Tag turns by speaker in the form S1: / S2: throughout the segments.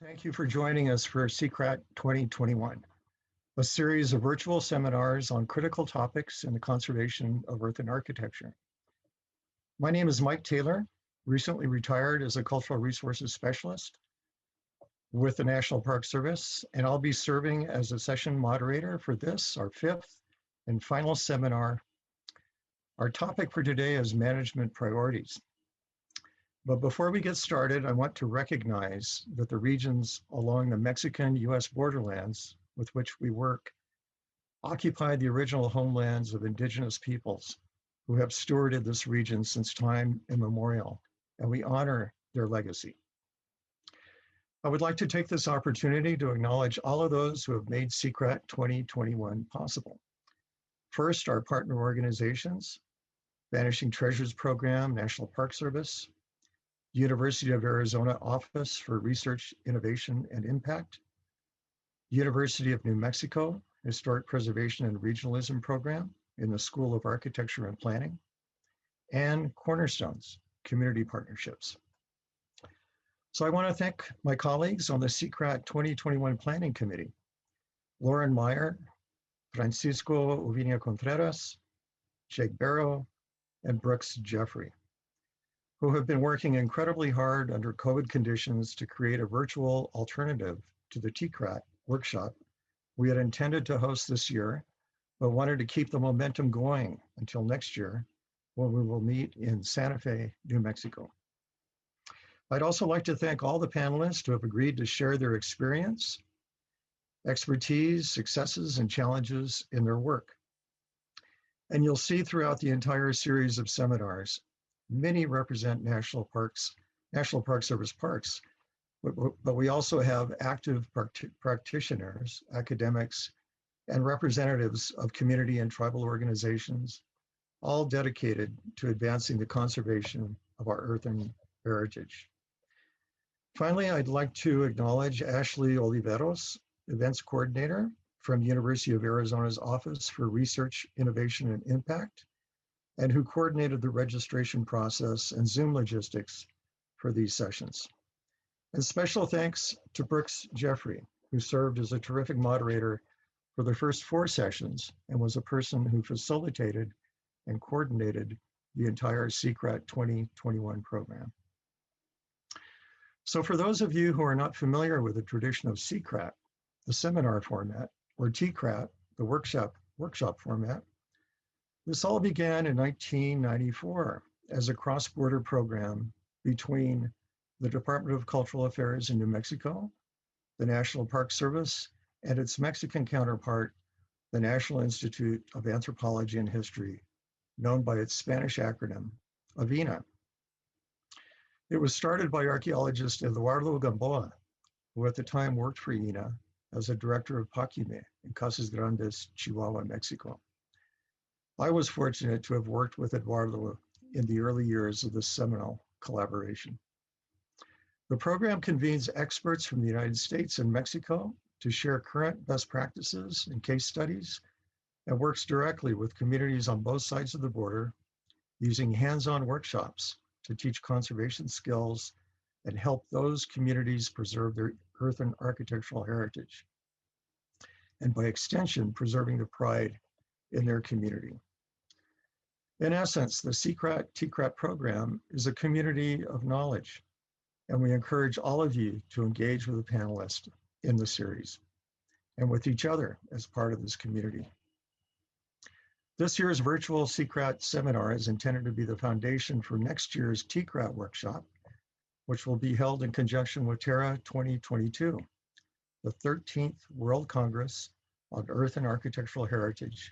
S1: Thank you for joining us for SICRAT 2021, a series of virtual seminars on critical topics in the conservation of earthen architecture. My name is Mike Taylor, recently retired as a cultural resources specialist with the National Park Service, and I'll be serving as a session moderator for this, our fifth and final seminar. Our topic for today is management priorities. But before we get started, I want to recognize that the regions along the Mexican-US borderlands with which we work occupy the original homelands of indigenous peoples who have stewarded this region since time immemorial, and we honor their legacy. I would like to take this opportunity to acknowledge all of those who have made SICRAT 2021 possible. First, our partner organizations, Vanishing Treasures Program, National Park Service, University of Arizona Office for Research, Innovation, and Impact, University of New Mexico Historic Preservation and Regionalism Program in the School of Architecture and Planning, and Cornerstones Community Partnerships. So I want to thank my colleagues on the SICRAT 2021 Planning Committee, Lauren Meyer, Francisco Uviña Contreras, Jake Barrow, and Brooks Jeffrey, who have been working incredibly hard under COVID conditions to create a virtual alternative to the TCRAT workshop we had intended to host this year, but wanted to keep the momentum going until next year when we will meet in Santa Fe, New Mexico. I'd also like to thank all the panelists who have agreed to share their experience, expertise, successes, and challenges in their work. And you'll see throughout the entire series of seminars, many represent National Park Service parks, but we also have active practitioners, academics, and representatives of community and tribal organizations, all dedicated to advancing the conservation of our earthen heritage. Finally, I'd like to acknowledge Ashley Oliveros, Events Coordinator from University of Arizona's Office for Research, Innovation, and Impact, and who coordinated the registration process and Zoom logistics for these sessions. And special thanks to Brooks Jeffrey, who served as a terrific moderator for the first 4 sessions and was a person who facilitated and coordinated the entire SICRAT 2021 program. So for those of you who are not familiar with the tradition of SICRAT, the seminar format, or TCRAT, the workshop format, this all began in 1994 as a cross-border program between the Department of Cultural Affairs in New Mexico, the National Park Service, and its Mexican counterpart, the National Institute of Anthropology and History, known by its Spanish acronym, AVINA. It was started by archaeologist Eduardo Gamboa, who at the time worked for INA as a director of Paquime in Casas Grandes, Chihuahua, Mexico. I was fortunate to have worked with Eduardo in the early years of this seminal collaboration. The program convenes experts from the United States and Mexico to share current best practices and case studies, and works directly with communities on both sides of the border, using hands-on workshops to teach conservation skills and help those communities preserve their earthen architectural heritage, and by extension, preserving the pride in their community. In essence, the SICRAT TCRAT program is a community of knowledge, and we encourage all of you to engage with the panelists in the series and with each other as part of this community. This year's virtual SICRAT seminar is intended to be the foundation for next year's TCRAT workshop, which will be held in conjunction with Terra 2022, the 13th World Congress on Earthen Architectural Heritage,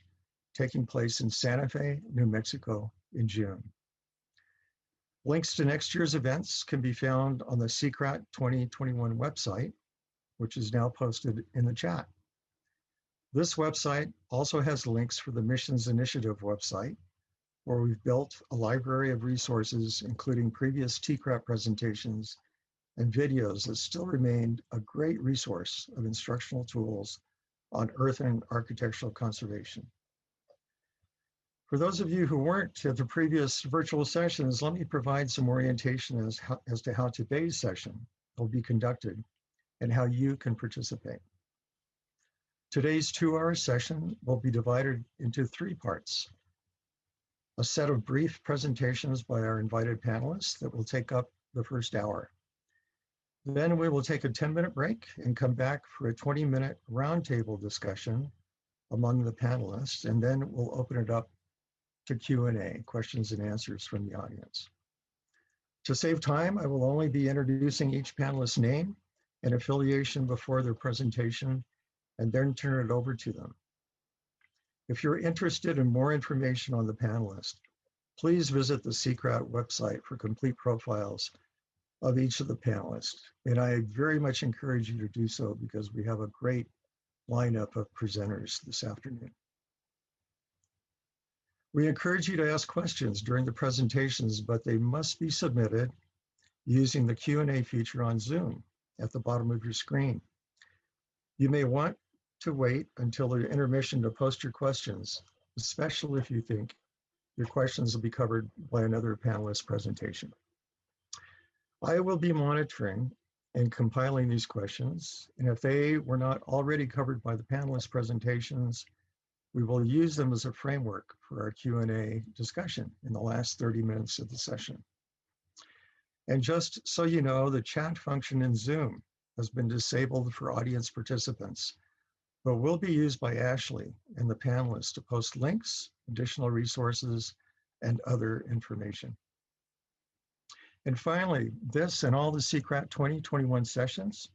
S1: taking place in Santa Fe, New Mexico in June. Links to next year's events can be found on the SICRAT 2021 website, which is now posted in the chat. This website also has links for the Missions Initiative website, where we've built a library of resources, including previous TCRAT presentations and videos that still remain a great resource of instructional tools on earthen architectural conservation. For those of you who weren't at the previous virtual sessions, let me provide some orientation as to how today's session will be conducted and how you can participate. Today's 2-hour session will be divided into 3 parts. A set of brief presentations by our invited panelists that will take up the first hour. Then we will take a 10-minute break and come back for a 20-minute roundtable discussion among the panelists, and then we'll open it up to Q&A, questions and answers from the audience. To save time, I will only be introducing each panelist's name and affiliation before their presentation, and then turn it over to them. If you're interested in more information on the panelists, please visit the SICRAT website for complete profiles of each of the panelists. And I very much encourage you to do so because we have a great lineup of presenters this afternoon. We encourage you to ask questions during the presentations, but they must be submitted using the Q&A feature on Zoom at the bottom of your screen. You may want to wait until the intermission to post your questions, especially if you think your questions will be covered by another panelist presentation. I will be monitoring and compiling these questions, and if they were not already covered by the panelist presentations, we will use them as a framework for our Q&A discussion in the last 30 minutes of the session. And just so you know, the chat function in Zoom has been disabled for audience participants, but will be used by Ashley and the panelists to post links, additional resources, and other information. And finally, this and all the SICRAT 2021 sessions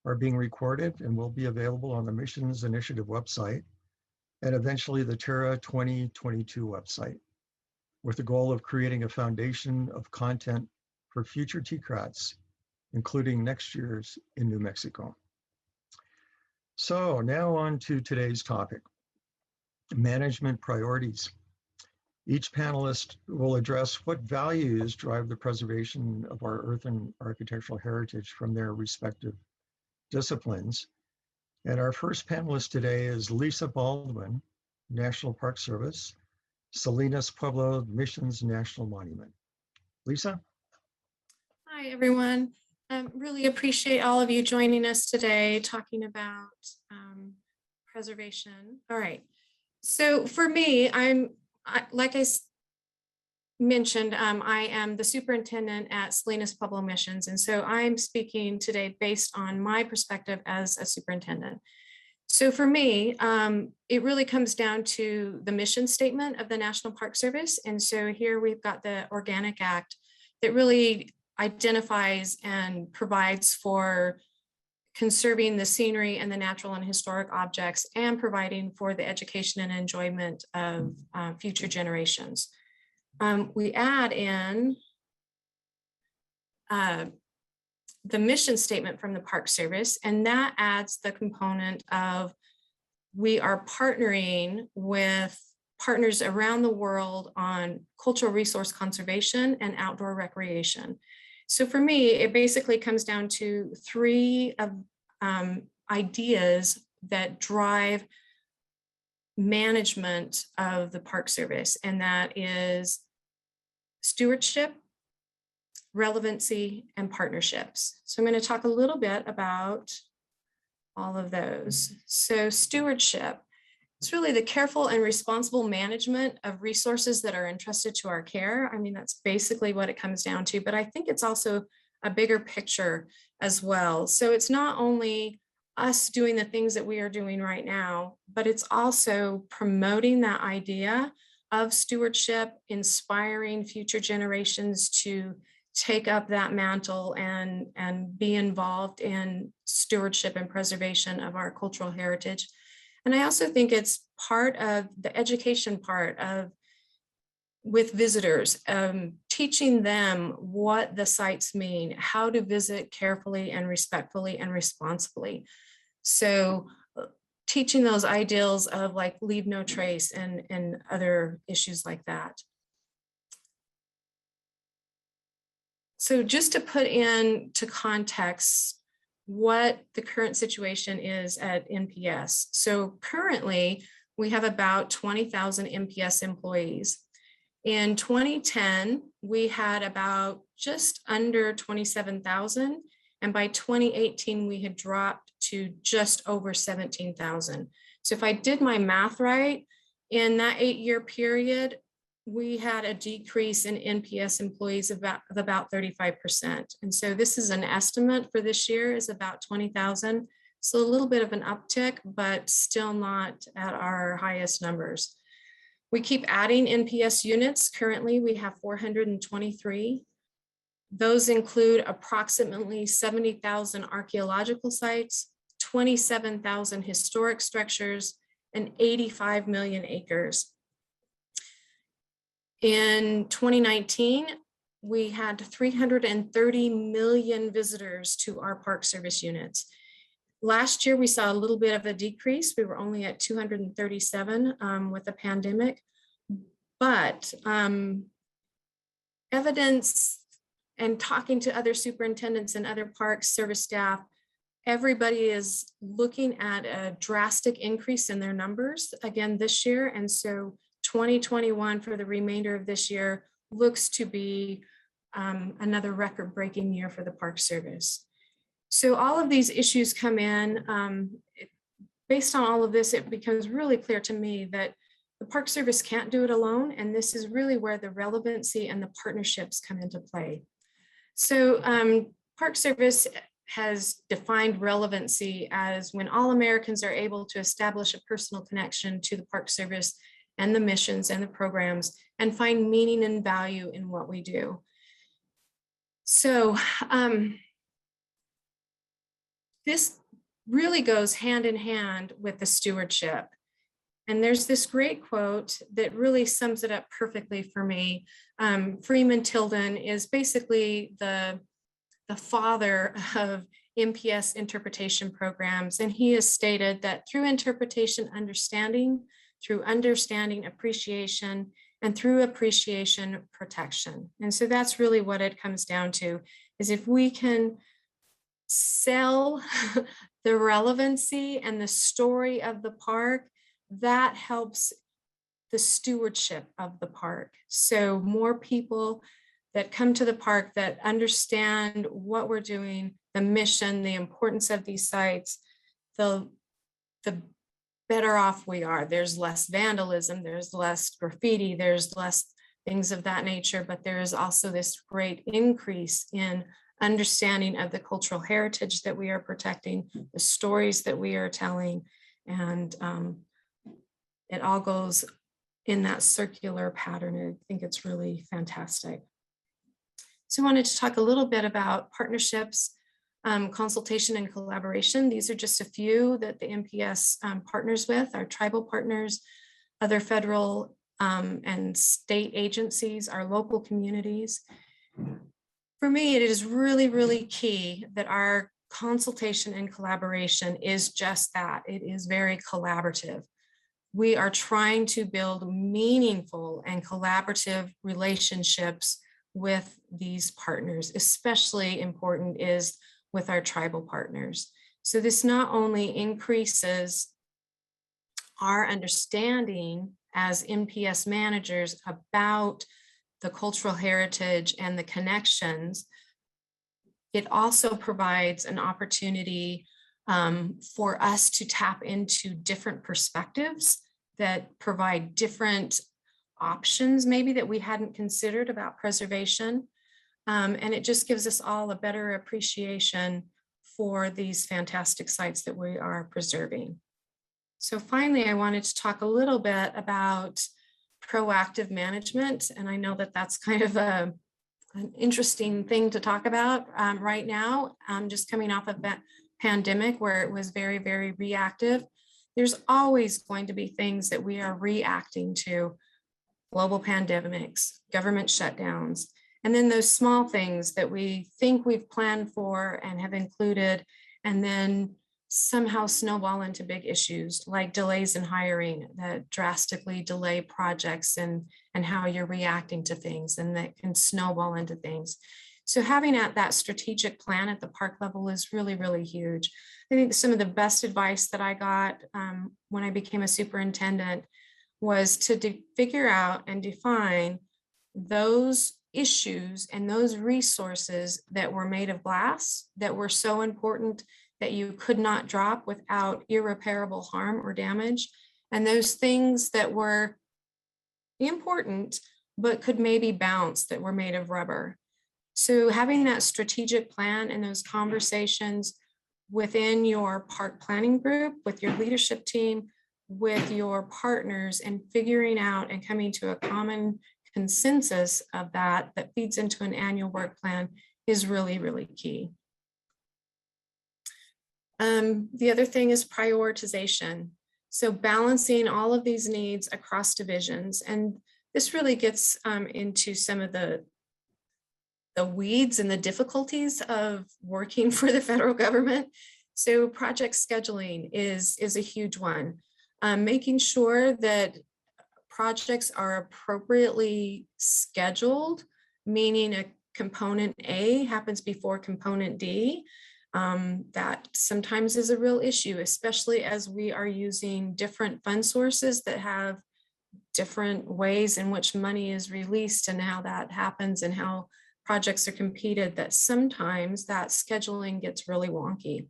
S1: are being recorded and will be available on the Missions Initiative website and eventually the Terra 2022 website, with the goal of creating a foundation of content for future TCRATs, including next year's in New Mexico. So now on to today's topic, management priorities. Each panelist will address what values drive the preservation of our earthen architectural heritage from their respective disciplines. And our first panelist today is Lisa Baldwin, National Park Service, Salinas, Pueblo Missions National Monument. Lisa?
S2: Hi, everyone. Really appreciate all of you joining us today talking about preservation. All right. So for me, like I mentioned, I am the superintendent at Salinas Pueblo Missions. And so I'm speaking today based on my perspective as a superintendent. So for me, it really comes down to the mission statement of the National Park Service. And so here we've got the Organic Act that really identifies and provides for conserving the scenery and the natural and historic objects and providing for the education and enjoyment of future generations. We add in the mission statement from the Park Service, and that adds the component of we are partnering with partners around the world on cultural resource conservation and outdoor recreation. So for me, it basically comes down to 3 ideas that drive management of the Park Service, and that is stewardship, relevancy, and partnerships. So I'm going to talk a little bit about all of those. So stewardship, it's really the careful and responsible management of resources that are entrusted to our care. I mean, that's basically what it comes down to, but I think it's also a bigger picture as well. So it's not only us doing the things that we are doing right now, but it's also promoting that idea of stewardship, inspiring future generations to take up that mantle and be involved in stewardship and preservation of our cultural heritage. And I also think it's part of the education part of with visitors, teaching them what the sites mean, how to visit carefully and respectfully and responsibly. So teaching those ideals of like leave no trace and other issues like that. So just to put into context what the current situation is at NPS. So currently we have about 20,000 NPS employees. In 2010, we had about just under 27,000. And by 2018, we had dropped to just over 17,000. So if I did my math right, in that 8-year period, we had a decrease in NPS employees of about 35%. And so this is an estimate for this year is about 20,000. So a little bit of an uptick, but still not at our highest numbers. We keep adding NPS units. Currently, we have 423. Those include approximately 70,000 archaeological sites, 27,000 historic structures, and 85 million acres. In 2019, we had 330 million visitors to our Park Service units. Last year, we saw a little bit of a decrease. We were only at 237 with the pandemic, but evidence and talking to other superintendents and other park service staff, everybody is looking at a drastic increase in their numbers again this year. And so 2021 for the remainder of this year looks to be another record-breaking year for the Park Service. So all of these issues come in. Based on all of this, it becomes really clear to me that the Park Service can't do it alone, and this is really where the relevancy and the partnerships come into play. So Park Service has defined relevancy as when all Americans are able to establish a personal connection to the Park Service and the missions and the programs and find meaning and value in what we do. So this really goes hand in hand with the stewardship. And there's this great quote that really sums it up perfectly for me. Freeman Tilden is basically the father of NPS interpretation programs. And he has stated that through interpretation, understanding, through understanding, appreciation, and through appreciation, protection. And so that's really what it comes down to, is if we can sell the relevancy and the story of the park, that helps the stewardship of the park. So more people that come to the park that understand what we're doing, the mission, the importance of these sites, the better off we are. There's less vandalism, there's less graffiti, there's less things of that nature, but there is also this great increase in understanding of the cultural heritage that we are protecting, the stories that we are telling, and it all goes in that circular pattern. I think it's really fantastic. So I wanted to talk a little bit about partnerships, consultation and collaboration. These are just a few that the NPS partners with, our tribal partners, other federal and state agencies, our local communities. For me, it is really, really key that our consultation and collaboration is just that. It is very collaborative. We are trying to build meaningful and collaborative relationships with these partners. Especially important is with our tribal partners. So this not only increases our understanding as NPS managers about the cultural heritage and the connections, it also provides an opportunity for us to tap into different perspectives that provide different options maybe that we hadn't considered about preservation. And it just gives us all a better appreciation for these fantastic sites that we are preserving. So finally, I wanted to talk a little bit about proactive management. And I know that that's kind of an interesting thing to talk about right now, just coming off of that pandemic where it was very, very reactive. There's always going to be things that we are reacting to: global pandemics, government shutdowns, and then those small things that we think we've planned for and have included, and then somehow snowball into big issues like delays in hiring that drastically delay projects and how you're reacting to things, and that can snowball into things. So having that strategic plan at the park level is really, really huge. I think some of the best advice that I got when I became a superintendent was to figure out and define those issues and those resources that were made of glass that were so important that you could not drop without irreparable harm or damage, and those things that were important but could maybe bounce that were made of rubber. So having that strategic plan and those conversations within your park planning group, with your leadership team, with your partners, and figuring out and coming to a common consensus of that feeds into an annual work plan is really, really key. The other thing is prioritization. So balancing all of these needs across divisions. And this really gets into some of the weeds and the difficulties of working for the federal government. So project scheduling is a huge one. Making sure that projects are appropriately scheduled, meaning a component A happens before component D. That sometimes is a real issue, especially as we are using different fund sources that have different ways in which money is released and how that happens and how projects are competed, that sometimes that scheduling gets really wonky.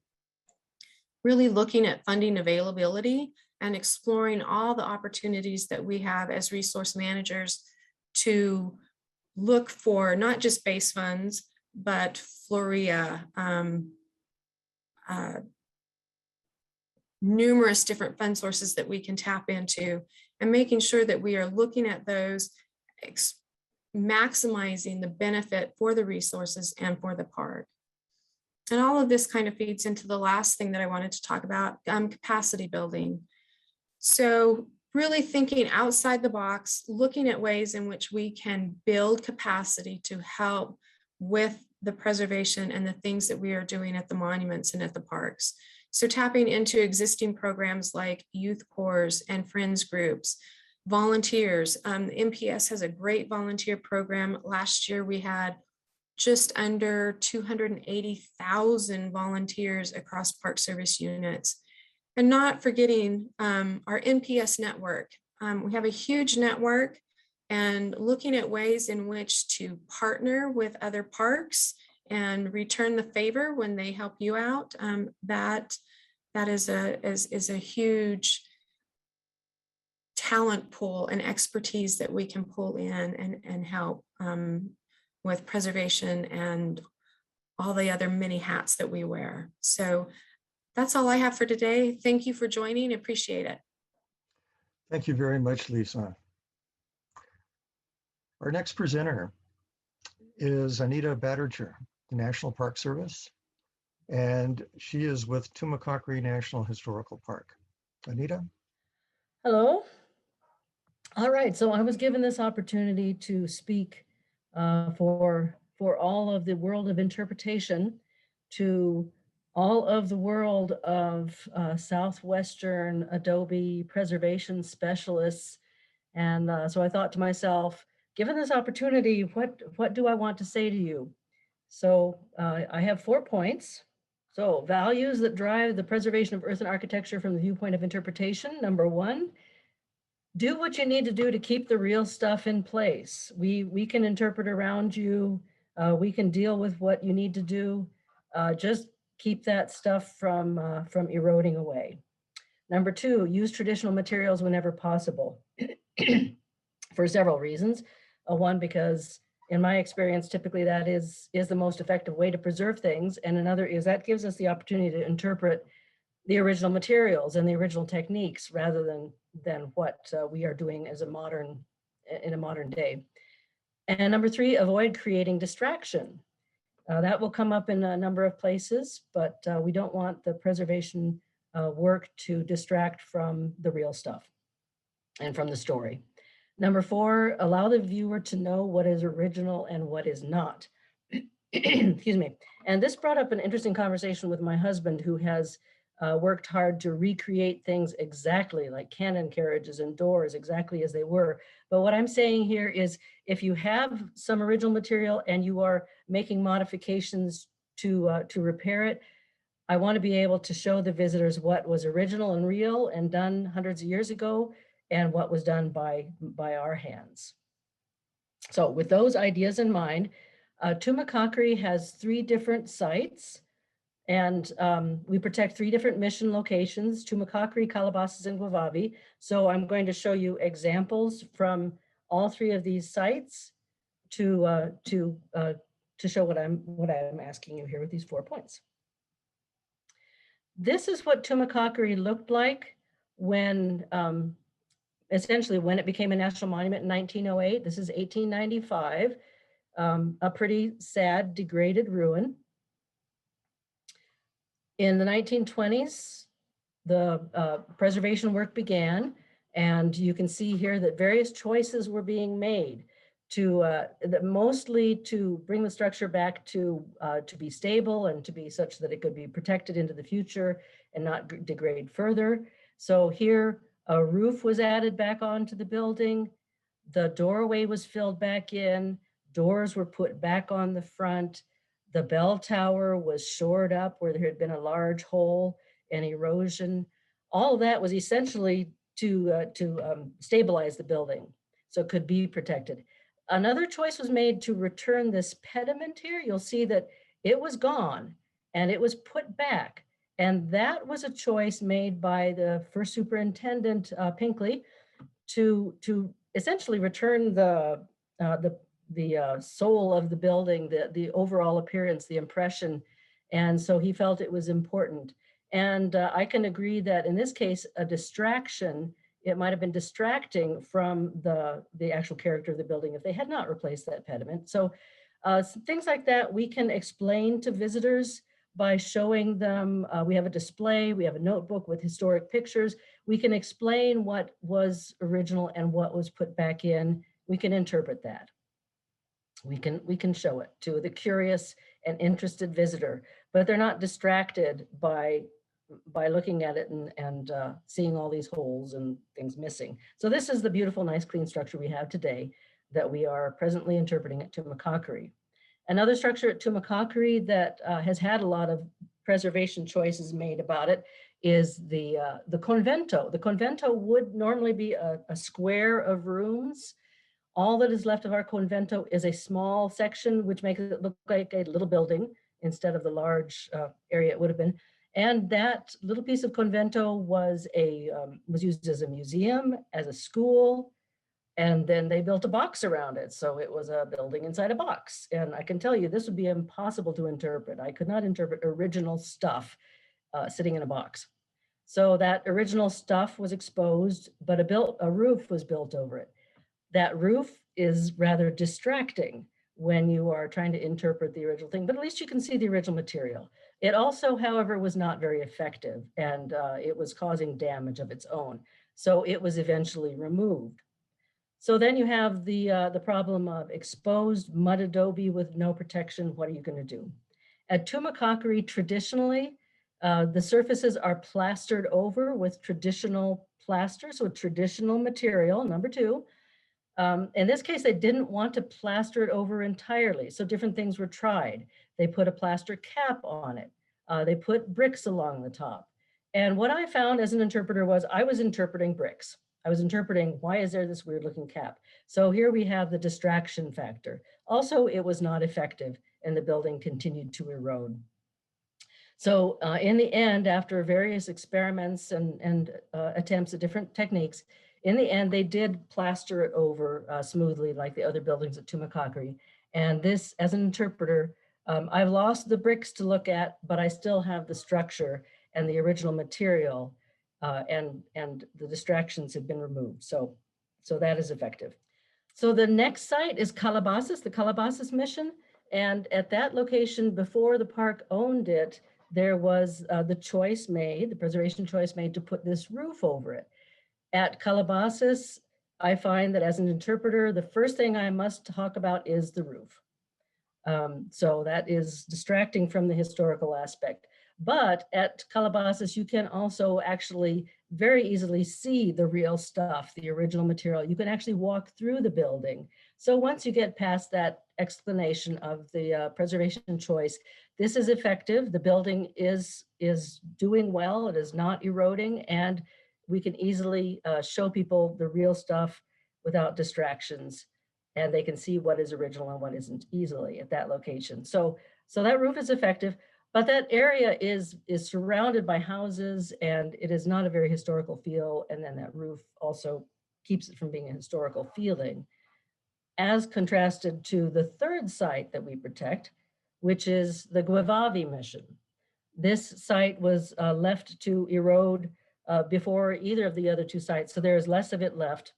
S2: Really looking at funding availability and exploring all the opportunities that we have as resource managers to look for not just base funds, but FLORIA, numerous different fund sources that we can tap into, and making sure that we are looking at those, maximizing the benefit for the resources and for the park. And all of this kind of feeds into the last thing that I wanted to talk about, capacity building. So really thinking outside the box, looking at ways in which we can build capacity to help with the preservation and the things that we are doing at the monuments and at the parks. So tapping into existing programs like youth corps and friends groups, volunteers. NPS has a great volunteer program. Last year we had just under 280,000 volunteers across Park Service units. And not forgetting our NPS network. We have a huge network, and looking at ways in which to partner with other parks and return the favor when they help you out. That is a huge talent pool and expertise that we can pull in and help with preservation and all the other many hats that we wear. So that's all I have for today. Thank you for joining. Appreciate it.
S1: Thank you very much, Lisa. Our next presenter is Anita Badertscher, the National Park Service, and she is with Tumacácori National Historical Park. Anita?
S3: Hello. All right, so I was given this opportunity to speak for all of the world of interpretation to all of the world of Southwestern Adobe preservation specialists. And so I thought to myself, given this opportunity, what do I want to say to you? So I have 4 points. So values that drive the preservation of earthen architecture from the viewpoint of interpretation. Number 1, do what you need to do to keep the real stuff in place. We can interpret around you. We can deal with what you need to do. Just keep that stuff from eroding away. Number 2, use traditional materials whenever possible for several reasons. One, because in my experience, typically that is the most effective way to preserve things. And another is that gives us the opportunity to interpret the original materials and the original techniques rather than what we are doing in a modern day. And number 3, avoid creating distraction. That will come up in a number of places, but we don't want the preservation work to distract from the real stuff and from the story. Number 4, allow the viewer to know what is original and what is not. Excuse me. And this brought up an interesting conversation with my husband, who has worked hard to recreate things exactly like cannon carriages and doors exactly as they were. But what I'm saying here is, if you have some original material and you are making modifications to repair it, I want to be able to show the visitors what was original and real and done hundreds of years ago and what was done by our hands. So with those ideas in mind, Tumacácori has 3 different sites, and we protect 3 different mission locations: Tumacácori, Calabasas, and Guavavi. So I'm going to show you examples from all 3 of these sites to show what I'm asking you here with these 4 points. This is what Tumacácori looked like when essentially when it became a national monument in 1908. This is 1895, a pretty sad, degraded ruin. In the 1920s, the preservation work began, and you can see here that various choices were being made to mostly to bring the structure back to be stable and to be such that it could be protected into the future and not degrade further. So here, a roof was added back onto the building. The doorway was filled back in. Doors were put back on the front. The bell tower was shored up where there had been a large hole and erosion. All of that was essentially to stabilize the building so it could be protected. Another choice was made to return this pediment here. You'll see that it was gone and it was put back. And that was a choice made by the first superintendent, Pinkley, to essentially return the soul of the building, the overall appearance, the impression. And so he felt it was important. And I can agree that in this case, a distraction, it might have been distracting from the actual character of the building if they had not replaced that pediment. So things like that we can explain to visitors by showing them. We have a display, we have a notebook with historic pictures. We can explain what was original and what was put back in. We can interpret that. We can show it to the curious and interested visitor, but they're not distracted by looking at it and seeing all these holes and things missing. So this is the beautiful, nice, clean structure we have today that we are presently interpreting at Tumacácori. Another structure at Tumacácori that has had a lot of preservation choices made about it is the convento. The convento would normally be a square of rooms. All that is left of our convento is a small section, which makes it look like a little building instead of the large area it would have been. And that little piece of convento was used as a museum, as a school, and then they built a box around it. So it was a building inside a box. And I can tell you, this would be impossible to interpret. I could not interpret original stuff sitting in a box. So that original stuff was exposed, but a roof was built over it. That roof is rather distracting when you are trying to interpret the original thing, but at least you can see the original material. It also, however, was not very effective, and it was causing damage of its own. So it was eventually removed. So then you have the problem of exposed mud adobe with no protection. What are you going to do? At Tumacácori, traditionally, the surfaces are plastered over with traditional plaster, so traditional material, number 2. In this case, they didn't want to plaster it over entirely, so different things were tried. They put a plaster cap on it. They put bricks along the top. And what I found as an interpreter was I was interpreting bricks. I was interpreting, why is there this weird looking cap? So here we have the distraction factor. Also, it was not effective and the building continued to erode. So in the end, after various experiments and attempts at different techniques, in the end, they did plaster it over smoothly like the other buildings at Tumacácori. And this, as an interpreter, I've lost the bricks to look at, but I still have the structure and the original material, and the distractions have been removed. So that is effective. So the next site is Calabasas, the Calabasas mission. And at that location, before the park owned it, there was the choice made, the preservation choice made to put this roof over it. At Calabasas, I find that as an interpreter, the first thing I must talk about is the roof. So that is distracting from the historical aspect. But at Calabasas, you can also actually very easily see the real stuff, the original material. You can actually walk through the building. So once you get past that explanation of the preservation choice, this is effective. The building is doing well. It is not eroding, and we can easily show people the real stuff without distractions. and they can see what is original and what isn't easily at that location. So that roof is effective, but that area is surrounded by houses, and it is not a very historical feel. And then that roof also keeps it from being a historical feeling, as contrasted to the third site that we protect, which is the Guavavi mission. This site was left to erode before either of the other two sites, so there is less of it left.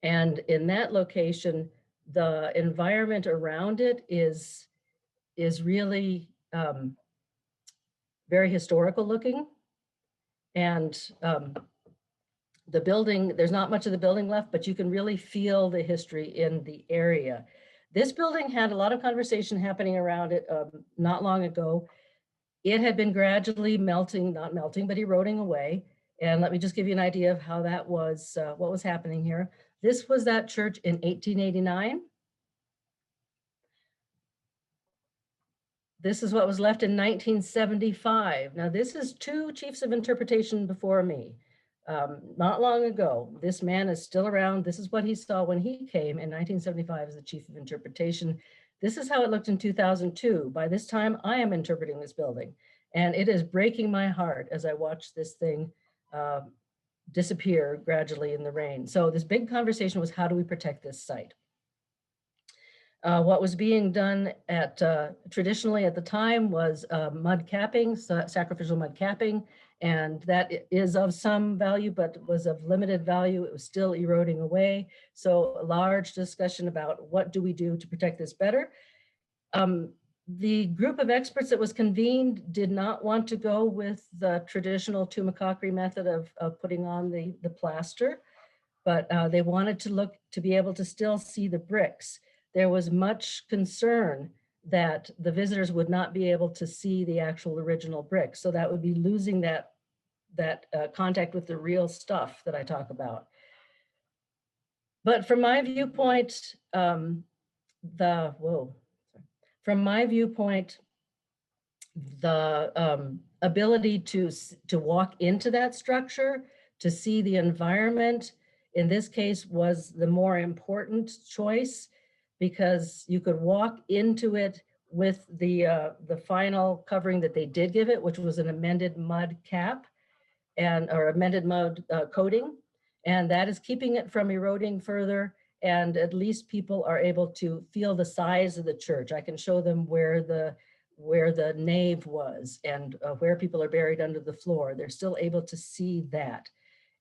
S3: And in that location, the environment around it is really very historical looking. And the building, there's not much of the building left, but you can really feel the history in the area. This building had a lot of conversation happening around it not long ago. It had been gradually melting, not melting, but eroding away. And let me just give you an idea of how that was, what was happening here. This was that church in 1889. This is what was left in 1975. Now, this is two chiefs of interpretation before me. Not long ago, this man is still around. This is what he saw when he came in 1975 as the chief of interpretation. This is how it looked in 2002. By this time, I am interpreting this building, and it is breaking my heart as I watch this thing disappear gradually in the rain. So this big conversation was, how do we protect this site? What was being done at traditionally at the time was mud capping, sacrificial mud capping, and that is of some value, but was of limited value. It was still eroding away. So a large discussion about what do we do to protect this better. The group of experts that was convened did not want to go with the traditional Tumacácori method of putting on the plaster, but they wanted to be able to still see the bricks. There was much concern that the visitors would not be able to see the actual original brick. So that would be losing that contact with the real stuff that I talk about. But from my viewpoint, the ability to walk into that structure, to see the environment, in this case was the more important choice, because you could walk into it with the final covering that they did give it, which was an amended mud cap or amended mud coating. And that is keeping it from eroding further. And at least people are able to feel the size of the church. I can show them where the nave was and where people are buried under the floor. They're still able to see that.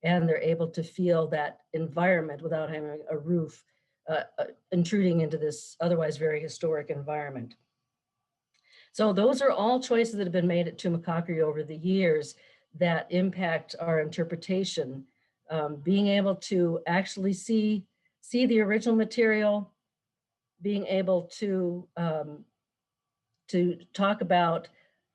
S3: And they're able to feel that environment without having a roof intruding into this otherwise very historic environment. So those are all choices that have been made at Tumacácori over the years that impact our interpretation. Being able to actually see the original material, being able to talk about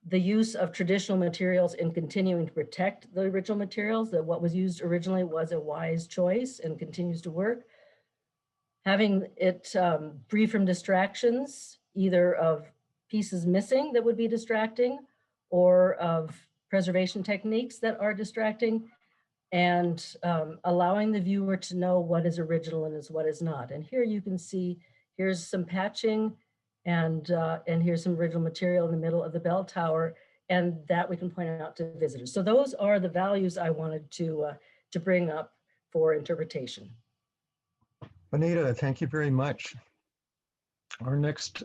S3: the use of traditional materials and continuing to protect the original materials, that what was used originally was a wise choice and continues to work. Having it free from distractions, either of pieces missing that would be distracting or of preservation techniques that are distracting, and allowing the viewer to know what is original and what is not. And here you can see, here's some patching and here's some original material in the middle of the bell tower, and that we can point out to visitors. So those are the values I wanted to bring up for interpretation.
S1: Anita, thank you very much. Our next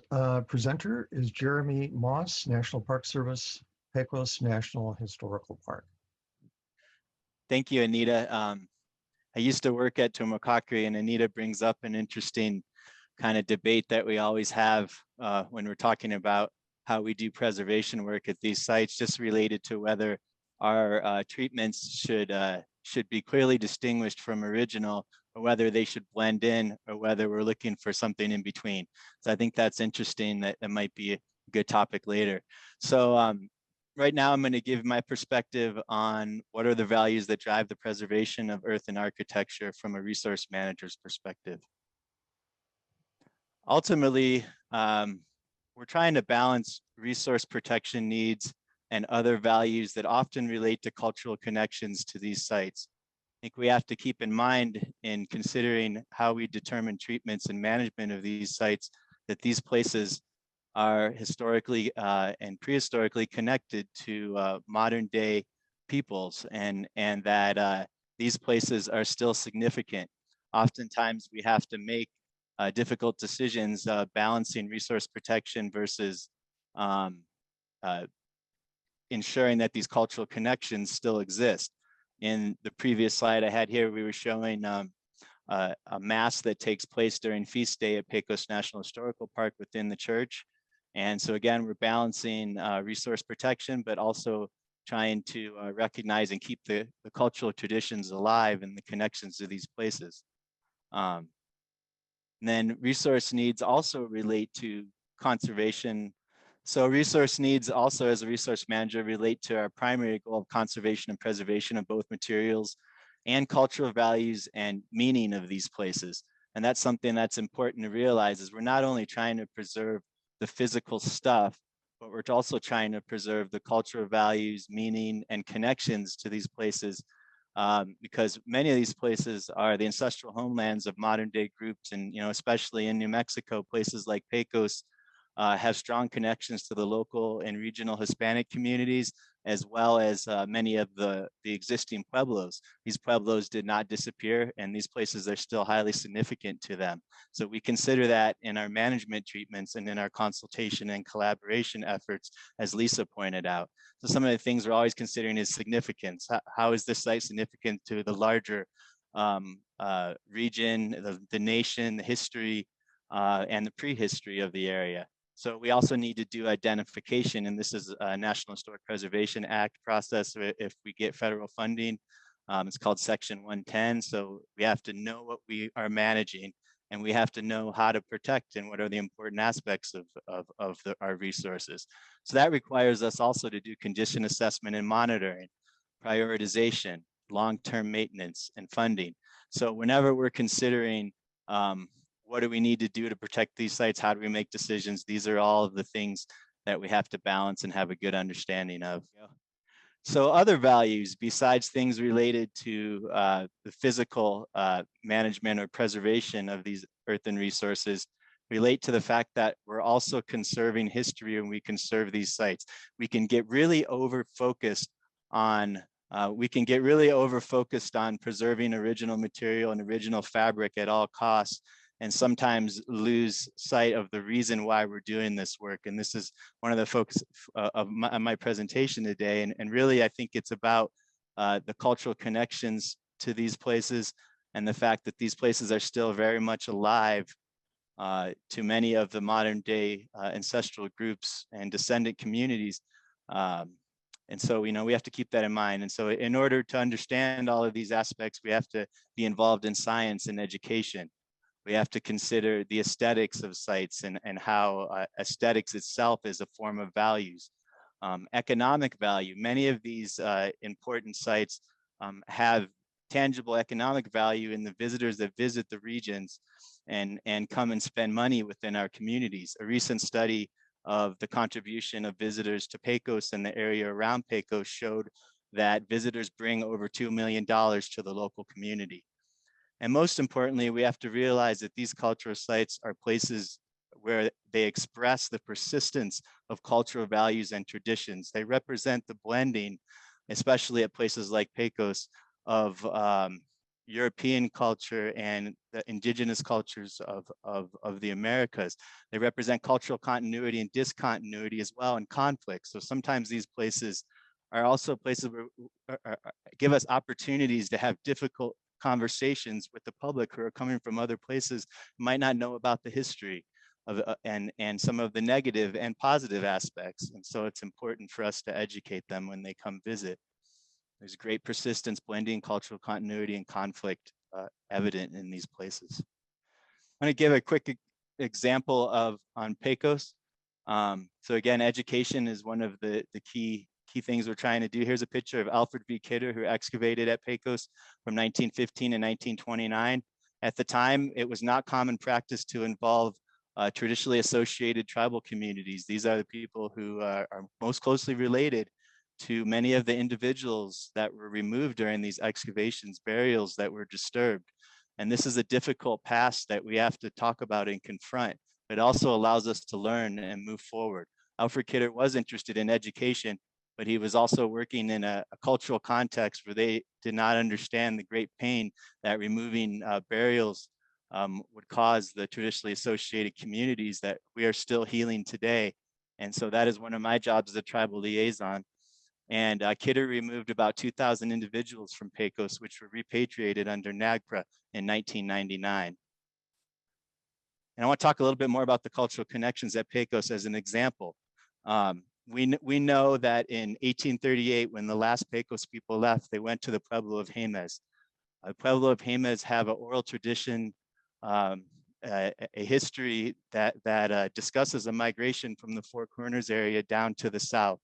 S1: presenter is Jeremy Moss, National Park Service, Pecos National Historical Park.
S4: Thank you, Anita. I used to work at Tumacácori, and Anita brings up an interesting kind of debate that we always have when we're talking about how we do preservation work at these sites, just related to whether our treatments should be clearly distinguished from original, or whether they should blend in, or whether we're looking for something in between. So I think that's interesting. That might be a good topic later. So right now I'm going to give my perspective on what are the values that drive the preservation of earthen architecture from a resource manager's perspective. Ultimately, we're trying to balance resource protection needs and other values that often relate to cultural connections to these sites, think we have to keep in mind in considering how we determine treatments and management of these sites, that these places are historically and prehistorically connected to modern day peoples, and that these places are still significant. Oftentimes we have to make difficult decisions balancing resource protection versus ensuring that these cultural connections still exist. In the previous slide I had here, we were showing a mass that takes place during feast day at Pecos National Historical Park within the church. And so again, we're balancing resource protection, but also trying to recognize and keep the cultural traditions alive and the connections to these places. And then resource needs also relate to conservation. So resource needs also, as a resource manager, relate to our primary goal of conservation and preservation of both materials and cultural values and meaning of these places. And that's something that's important to realize, is we're not only trying to preserve the physical stuff, but we're also trying to preserve the cultural values, meaning, and connections to these places, because many of these places are the ancestral homelands of modern day groups. And, you know, especially in New Mexico, places like Pecos have strong connections to the local and regional Hispanic communities, as well as many of the existing Pueblos. These Pueblos did not disappear, and these places are still highly significant to them. So we consider that in our management treatments and in our consultation and collaboration efforts, as Lisa pointed out. So some of the things we're always considering is significance. How is this site significant to the larger region, the nation, the history, and the prehistory of the area? So we also need to do identification, and this is a National Historic Preservation Act process. If we get federal funding, it's called Section 110. So we have to know what we are managing, and we have to know how to protect and what are the important aspects of our resources. So that requires us also to do condition assessment and monitoring, prioritization, long-term maintenance, and funding. So whenever we're considering what do we need to do to protect these sites? How do we make decisions? These are all of the things that we have to balance and have a good understanding of. So other values besides things related to the physical management or preservation of these earthen resources relate to the fact that we're also conserving history when we conserve these sites. We can get really over-focused on preserving original material and original fabric at all costs, and sometimes lose sight of the reason why we're doing this work. And this is one of the focus of my presentation today. And really, I think it's about the cultural connections to these places and the fact that these places are still very much alive to many of the modern day ancestral groups and descendant communities. And so, you know, we have to keep that in mind. And so in order to understand all of these aspects, we have to be involved in science and education. We have to consider the aesthetics of sites and how aesthetics itself is a form of values. Economic value. Many of these important sites have tangible economic value in the visitors that visit the regions and come and spend money within our communities. A recent study of the contribution of visitors to Pecos and the area around Pecos showed that visitors bring over $2 million to the local community. And most importantly, we have to realize that these cultural sites are places where they express the persistence of cultural values and traditions. They represent the blending, especially at places like Pecos, of European culture and the indigenous cultures of the Americas. They represent cultural continuity and discontinuity as well, and conflict. So sometimes these places are also places where give us opportunities to have difficult conversations with the public who are coming from other places, might not know about the history of and some of the negative and positive aspects. And so it's important for us to educate them when they come visit. There's great persistence, blending, cultural continuity, and conflict evident in these places. I'm going to give a quick example on Pecos. So again, education is one of the key things we're trying to do. Here's a picture of Alfred V. Kidder, who excavated at Pecos from 1915 to 1929. At the time, it was not common practice to involve traditionally associated tribal communities. These are the people who are most closely related to many of the individuals that were removed during these excavations, burials that were disturbed. And this is a difficult past that we have to talk about and confront. It also allows us to learn and move forward. Alfred Kidder was interested in education, but he was also working in a cultural context where they did not understand the great pain that removing burials would cause the traditionally associated communities that we are still healing today. And so that is one of my jobs as a tribal liaison. And Kidder removed about 2,000 individuals from Pecos, which were repatriated under NAGPRA in 1999. And I want to talk a little bit more about the cultural connections at Pecos as an example. We know that in 1838, when the last Pecos people left, they went to the Pueblo of Jemez. Pueblo of Jemez have an oral tradition, a history that discusses a migration from the Four Corners area down to the south.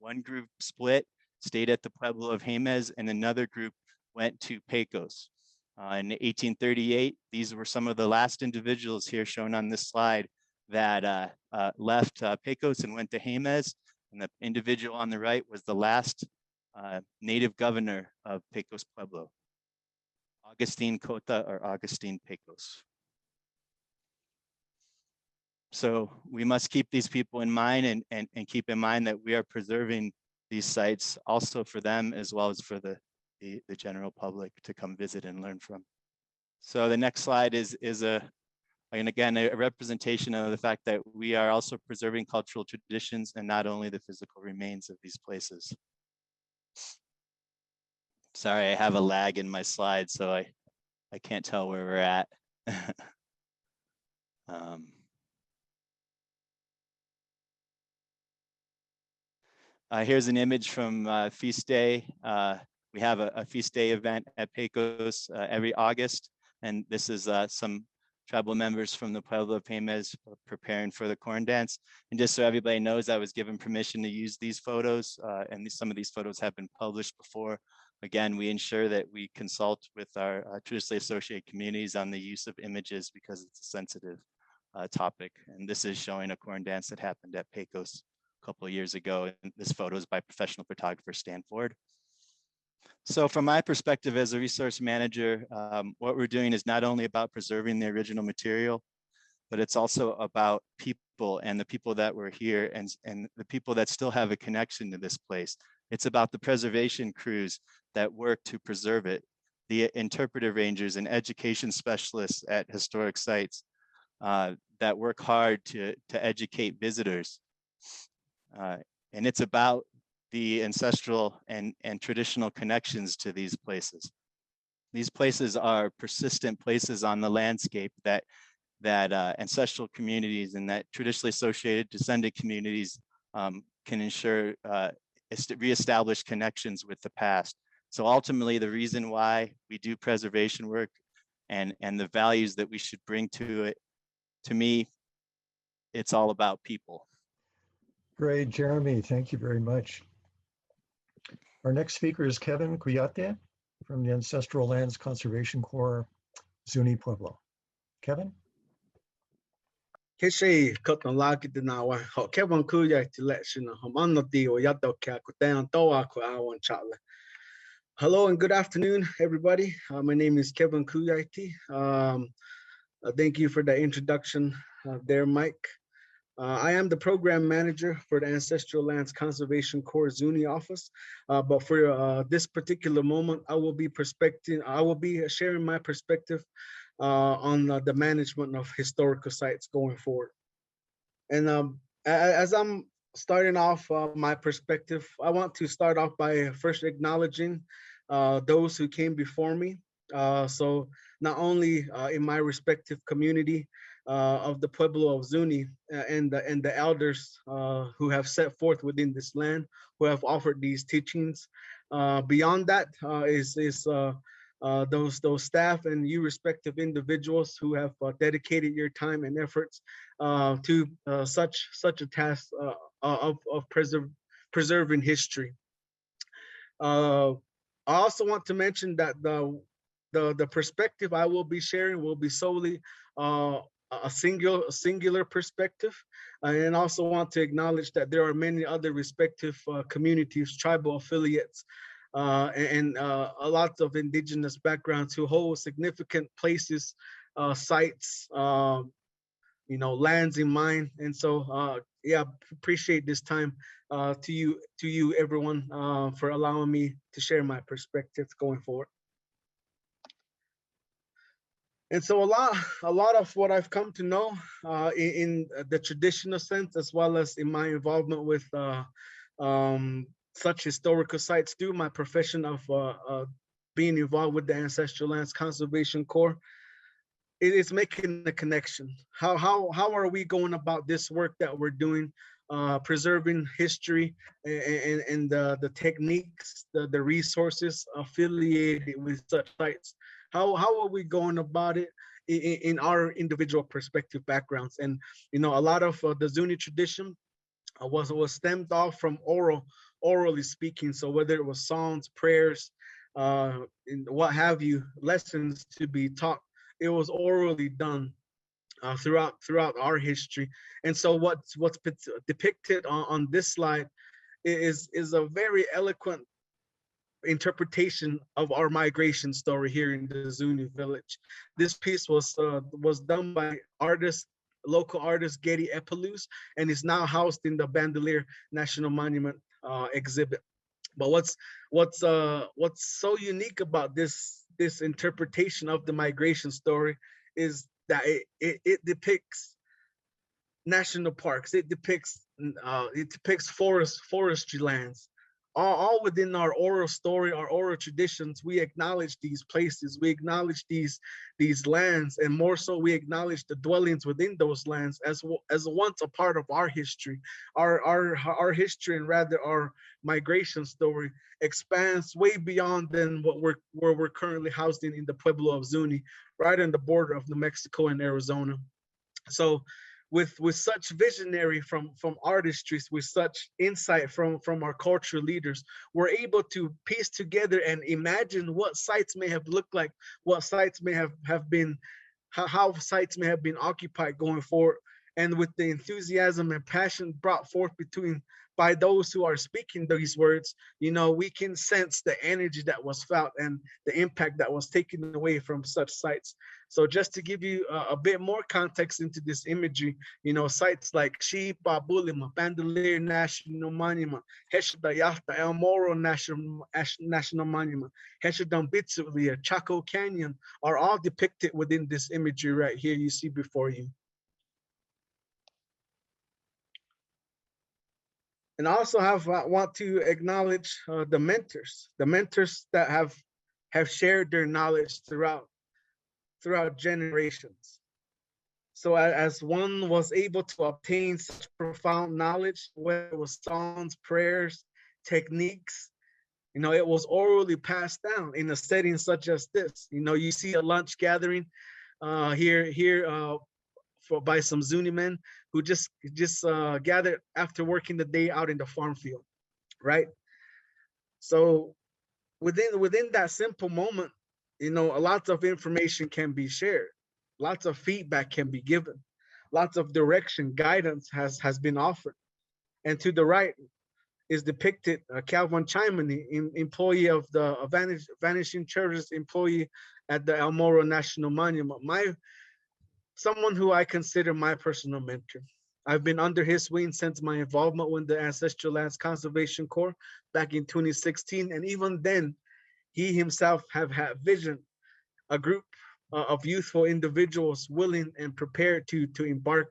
S4: One group split, stayed at the Pueblo of Jemez, and another group went to Pecos. In 1838, these were some of the last individuals here shown on this slide that left Pecos and went to Jemez. And the individual on the right was the last native governor of Pecos Pueblo, Agustin Cota or Agustin Pecos. So we must keep these people in mind and keep in mind that we are preserving these sites also for them as well as for the general public to come visit and learn from. So the next slide is again, a representation of the fact that we are also preserving cultural traditions and not only the physical remains of these places. Sorry, I have a lag in my slides, so I can't tell where we're at. Here's an image from Feast Day. We have a Feast Day event at Pecos every August, and this is some tribal members from the Pueblo of Jemez preparing for the corn dance. And just so everybody knows, I was given permission to use these photos, and some of these photos have been published before. Again, we ensure that we consult with our traditionally associated communities on the use of images because it's a sensitive topic. And this is showing a corn dance that happened at Pecos a couple of years ago. And this photo is by professional photographer Stan Ford. So from my perspective as a resource manager, what we're doing is not only about preserving the original material, but it's also about people and the people that were here and the people that still have a connection to this place. It's about the preservation crews that work to preserve it, the interpretive rangers and education specialists at historic sites that work hard to educate visitors. And it's about the ancestral and traditional connections to these places. These places are persistent places on the landscape that ancestral communities and that traditionally associated descendant communities can ensure reestablish connections with the past. So ultimately, the reason why we do preservation work and the values that we should bring to it, to me, it's all about people.
S1: Great, Jeremy, thank you very much. Our next speaker is Kevin Cuyate from the Ancestral Lands Conservation Corps, Zuni Pueblo. Kevin?
S5: Keshe koton lagi dinawa ho Kevin Cuyate election homanoti o yato ka kutan toa ko awan chatla. Hello and good afternoon, everybody. My name is Kevin Cuyate. Thank you for the introduction there, Mike. I am the program manager for the Ancestral Lands Conservation Corps Zuni office, but for this particular moment, I will be sharing my perspective on the management of historical sites going forward. And as I'm starting off my perspective, I want to start off by first acknowledging those who came before me. So not only in my respective community of the Pueblo of Zuni and the elders who have set forth within this land, who have offered these teachings. Beyond that is those staff and you respective individuals who have dedicated your time and efforts to such a task of preserving history. I also want to mention that the perspective I will be sharing will be solely a singular perspective. And also want to acknowledge that there are many other respective communities, tribal affiliates, and a lot of indigenous backgrounds who hold significant places, sites, lands in mind. And so, yeah, appreciate this time to you, everyone, for allowing me to share my perspectives going forward. And so a lot of what I've come to know in the traditional sense, as well as in my involvement with such historical sites through my profession of being involved with the Ancestral Lands Conservation Corps, it is making a connection. How are we going about this work that we're doing, preserving history and the techniques, the resources affiliated with such sites? How are we going about it in our individual perspective backgrounds? And a lot of the Zuni tradition was stemmed off from orally speaking. So whether it was songs, prayers, and what have you, lessons to be taught, it was orally done throughout our history. And so what's depicted on this slide is a very eloquent interpretation of our migration story here in the Zuni village. This piece was done by local artist Getty Epalus, and is now housed in the Bandelier National Monument exhibit. But what's so unique about this interpretation of the migration story is that it depicts national parks, it depicts forestry lands, all within our oral story, our oral traditions. We acknowledge these places, we acknowledge these lands, and more so we acknowledge the dwellings within those lands as once a part of our history. Our history, and rather our migration story, expands way beyond than where we're currently housed in the Pueblo of Zuni, right on the border of New Mexico and Arizona. So with such visionary from artistry, with such insight from our cultural leaders, we're able to piece together and imagine what sites may have looked like, what sites may have been, how sites may have been occupied going forward. And with the enthusiasm and passion brought forth by those who are speaking these words, we can sense the energy that was felt and the impact that was taken away from such sites. So just to give you a bit more context into this imagery, sites like Xipa, Bulima, Bandelier National Monument, Heshadayata, El Moro National Monument, Heshadambitsulia, Chaco Canyon are all depicted within this imagery right here you see before you. And I also want to acknowledge the mentors that have shared their knowledge throughout generations. So as one was able to obtain such profound knowledge, whether it was songs, prayers, techniques, it was orally passed down in a setting such as this. You see a lunch gathering here by some Zuni men who just gathered after working the day out in the farm field, right? So within that simple moment, a lot of information can be shared, lots of feedback can be given, lots of direction, guidance has been offered. And to the right is depicted Calvin Chimney, employee of the Vanishing Treasures, employee at the El Moro National Monument, someone who I consider my personal mentor. I've been under his wing since my involvement with the Ancestral Lands Conservation Corps back in 2016. And even then, he himself have had vision, a group of youthful individuals willing and prepared to embark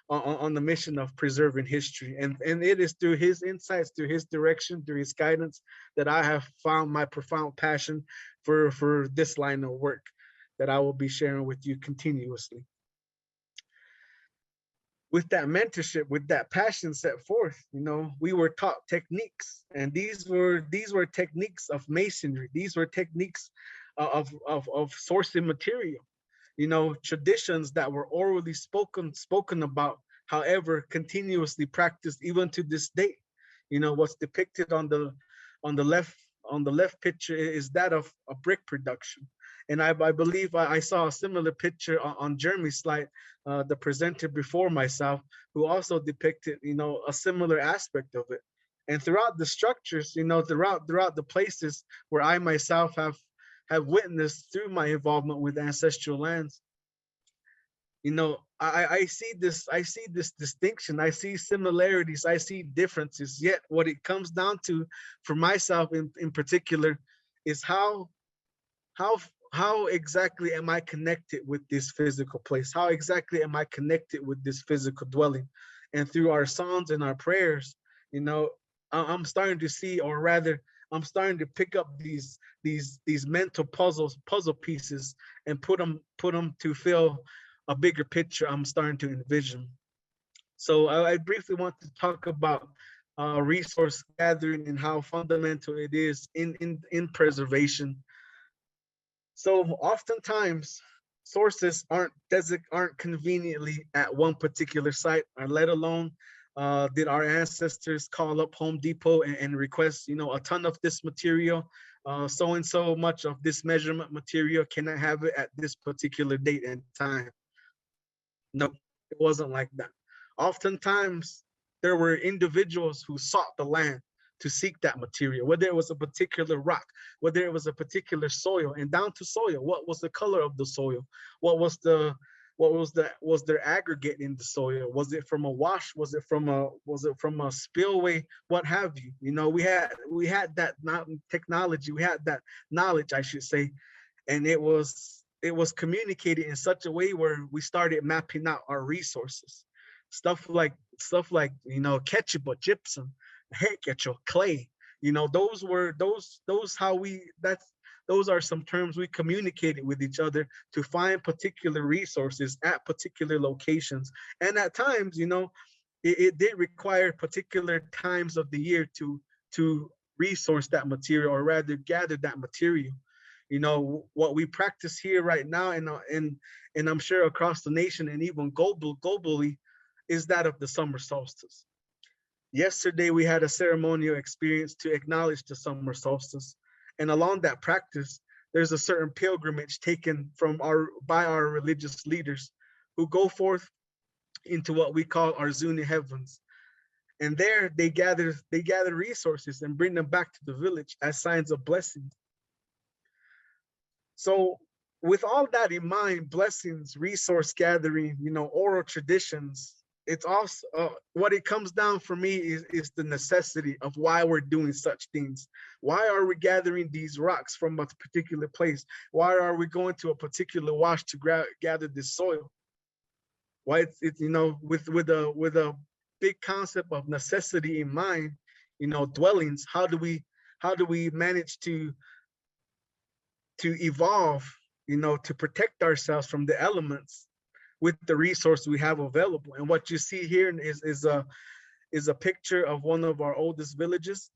S5: on the mission of preserving history. And it is through his insights, through his direction, through his guidance, that I have found my profound passion for this line of work that I will be sharing with you continuously. With that mentorship, with that passion set forth, we were taught techniques, and these were techniques of masonry. These were techniques of sourcing material, traditions that were orally spoken about, however, continuously practiced even to this day. What's depicted on the left picture is that of a brick production. And I believe I saw a similar picture on Jeremy's slide, the presenter before myself, who also depicted, you know, a similar aspect of it. And throughout the structures, you know, throughout the places where I myself have witnessed through my involvement with ancestral lands, you know, I see this distinction, I see similarities, I see differences. Yet what it comes down to for myself in particular is how exactly am I connected with this physical place? How exactly am I connected with this physical dwelling? And through our songs and our prayers, you know, I'm starting to see, or rather, I'm starting to pick up these mental puzzle pieces and put them to fill a bigger picture I'm starting to envision. So I briefly want to talk about resource gathering and how fundamental it is in preservation. So oftentimes sources aren't conveniently at one particular site, or let alone did our ancestors call up Home Depot and request, you know, a ton of this material, so and so much of this measurement material, can I have it at this particular date and time? No, it wasn't like that. Oftentimes there were individuals who sought the land to seek that material, whether it was a particular rock, whether it was a particular soil, and down to soil. What was the color of the soil? Was there aggregate in the soil? Was it from a wash? Was it from a spillway? What have you? You know, we had that technology, we had that knowledge, I should say, and it was communicated in such a way where we started mapping out our resources. Stuff like, you know, ketchup or gypsum, ketchup, clay, you know, those are some terms we communicated with each other to find particular resources at particular locations. And at times, you know, it did require particular times of the year to resource that material, or rather gather that material. You know, what we practice here right now, and I'm sure across the nation and even globally, is that of the summer solstice. Yesterday, we had a ceremonial experience to acknowledge the summer solstice. And along that practice, there's a certain pilgrimage taken by our religious leaders, who go forth into what we call our Zuni heavens. And there they gather resources and bring them back to the village as signs of blessing. So with all that in mind, blessings, resource gathering, you know, oral traditions, it's also what it comes down for me is the necessity of why we're doing such things. Why are we gathering these rocks from a particular place? Why are we going to a particular wash to gather this soil? Why it's you know, with a big concept of necessity in mind, you know, dwellings. How do we manage to evolve, you know, to protect ourselves from the elements with the resource we have available? And what you see here is a picture of one of our oldest villages,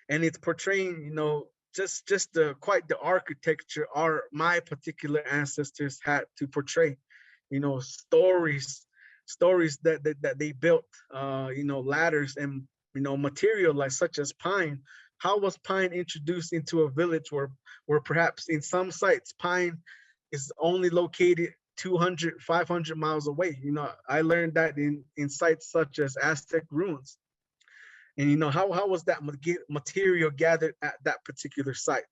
S5: and it's portraying, you know, just quite the architecture my particular ancestors had to portray. You know, stories that they built, you know, ladders and, you know, material like such as pine. How was pine introduced into a village where perhaps in some sites pine is only located 200, 500 miles away? You know, I learned that in sites such as Aztec ruins. And, you know, how was that material gathered at that particular site?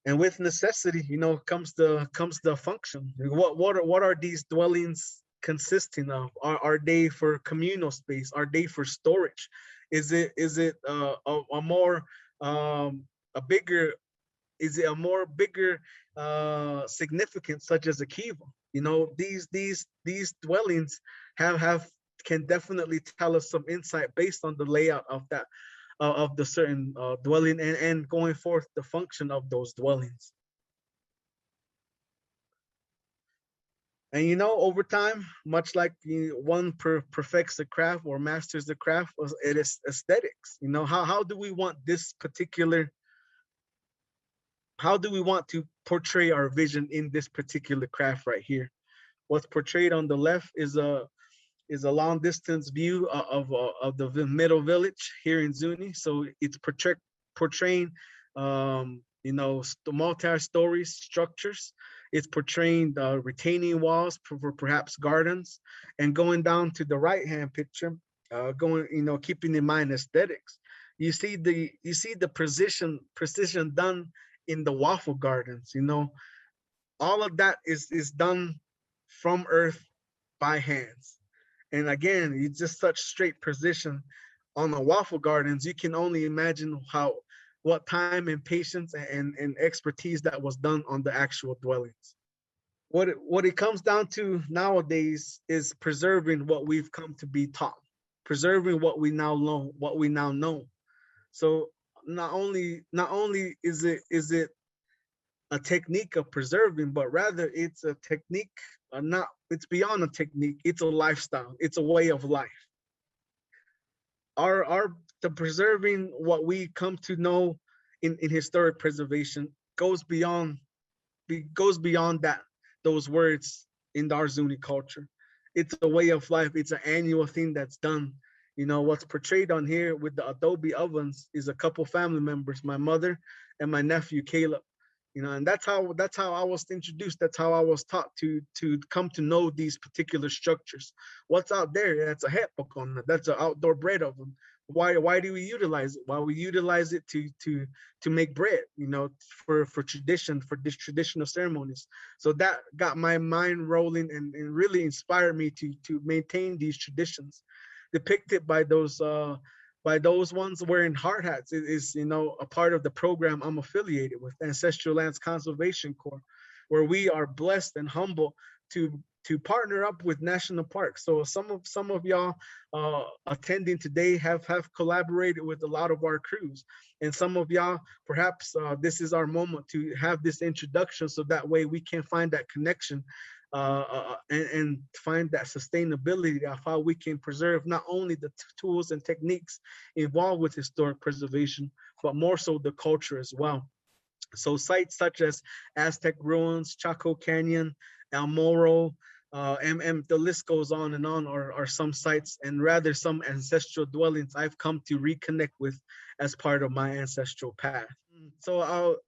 S5: And with necessity, you know, comes the function. What are these dwellings consisting of? Are they for communal space? Are they for storage? Is it a more bigger significance, such as a kiva? You know, these dwellings can definitely tell us some insight based on the layout of that of the certain dwelling, and going forth the function of those dwellings. And, you know, over time, much like one perfects the craft or masters the craft, it is aesthetics. You know, how do we want to portray our vision in this particular craft right here? What's portrayed on the left is a long distance view of the middle village here in Zuni. So it's portraying, you the multi-story structures. It's portraying the retaining walls for perhaps gardens, and going down to the right-hand picture, keeping in mind aesthetics. You see the precision done in the waffle gardens. All of that is done from earth by hands. And again, it's just such straight precision on the waffle gardens. You can only imagine what time and patience and expertise that was done on the actual dwellings. What it comes down to nowadays is preserving what we've come to be taught, preserving what we now know. So not only is it a technique of preserving, but rather it's a technique, it's beyond a technique, it's a lifestyle, it's a way of life. The preserving what we come to know in historic preservation goes beyond those words in the Arzuni culture. It's a way of life. It's an annual thing that's done. What's portrayed on here with the adobe ovens is a couple family members, my mother and my nephew Caleb. And that's how I was introduced. That's how I was taught to come to know these particular structures. What's out there? That's a het bokon. That's an outdoor bread oven. Why do we utilize it? Why we utilize it to make bread, for tradition, for these traditional ceremonies. So that got my mind rolling and really inspired me to maintain these traditions depicted by those ones wearing hard hats. It is, a part of the program I'm affiliated with, Ancestral Lands Conservation Corps, where we are blessed and humble to partner up with national parks. So some of y'all attending today have collaborated with a lot of our crews, and some of y'all perhaps this is our moment to have this introduction, so that way we can find that connection and find that sustainability of how we can preserve not only the tools and techniques involved with historic preservation, but more so the culture as well. So sites such as Aztec ruins, Chaco Canyon, El Morro, and the list goes on and on, are some sites, and rather some ancestral dwellings I've come to reconnect with as part of my ancestral path. So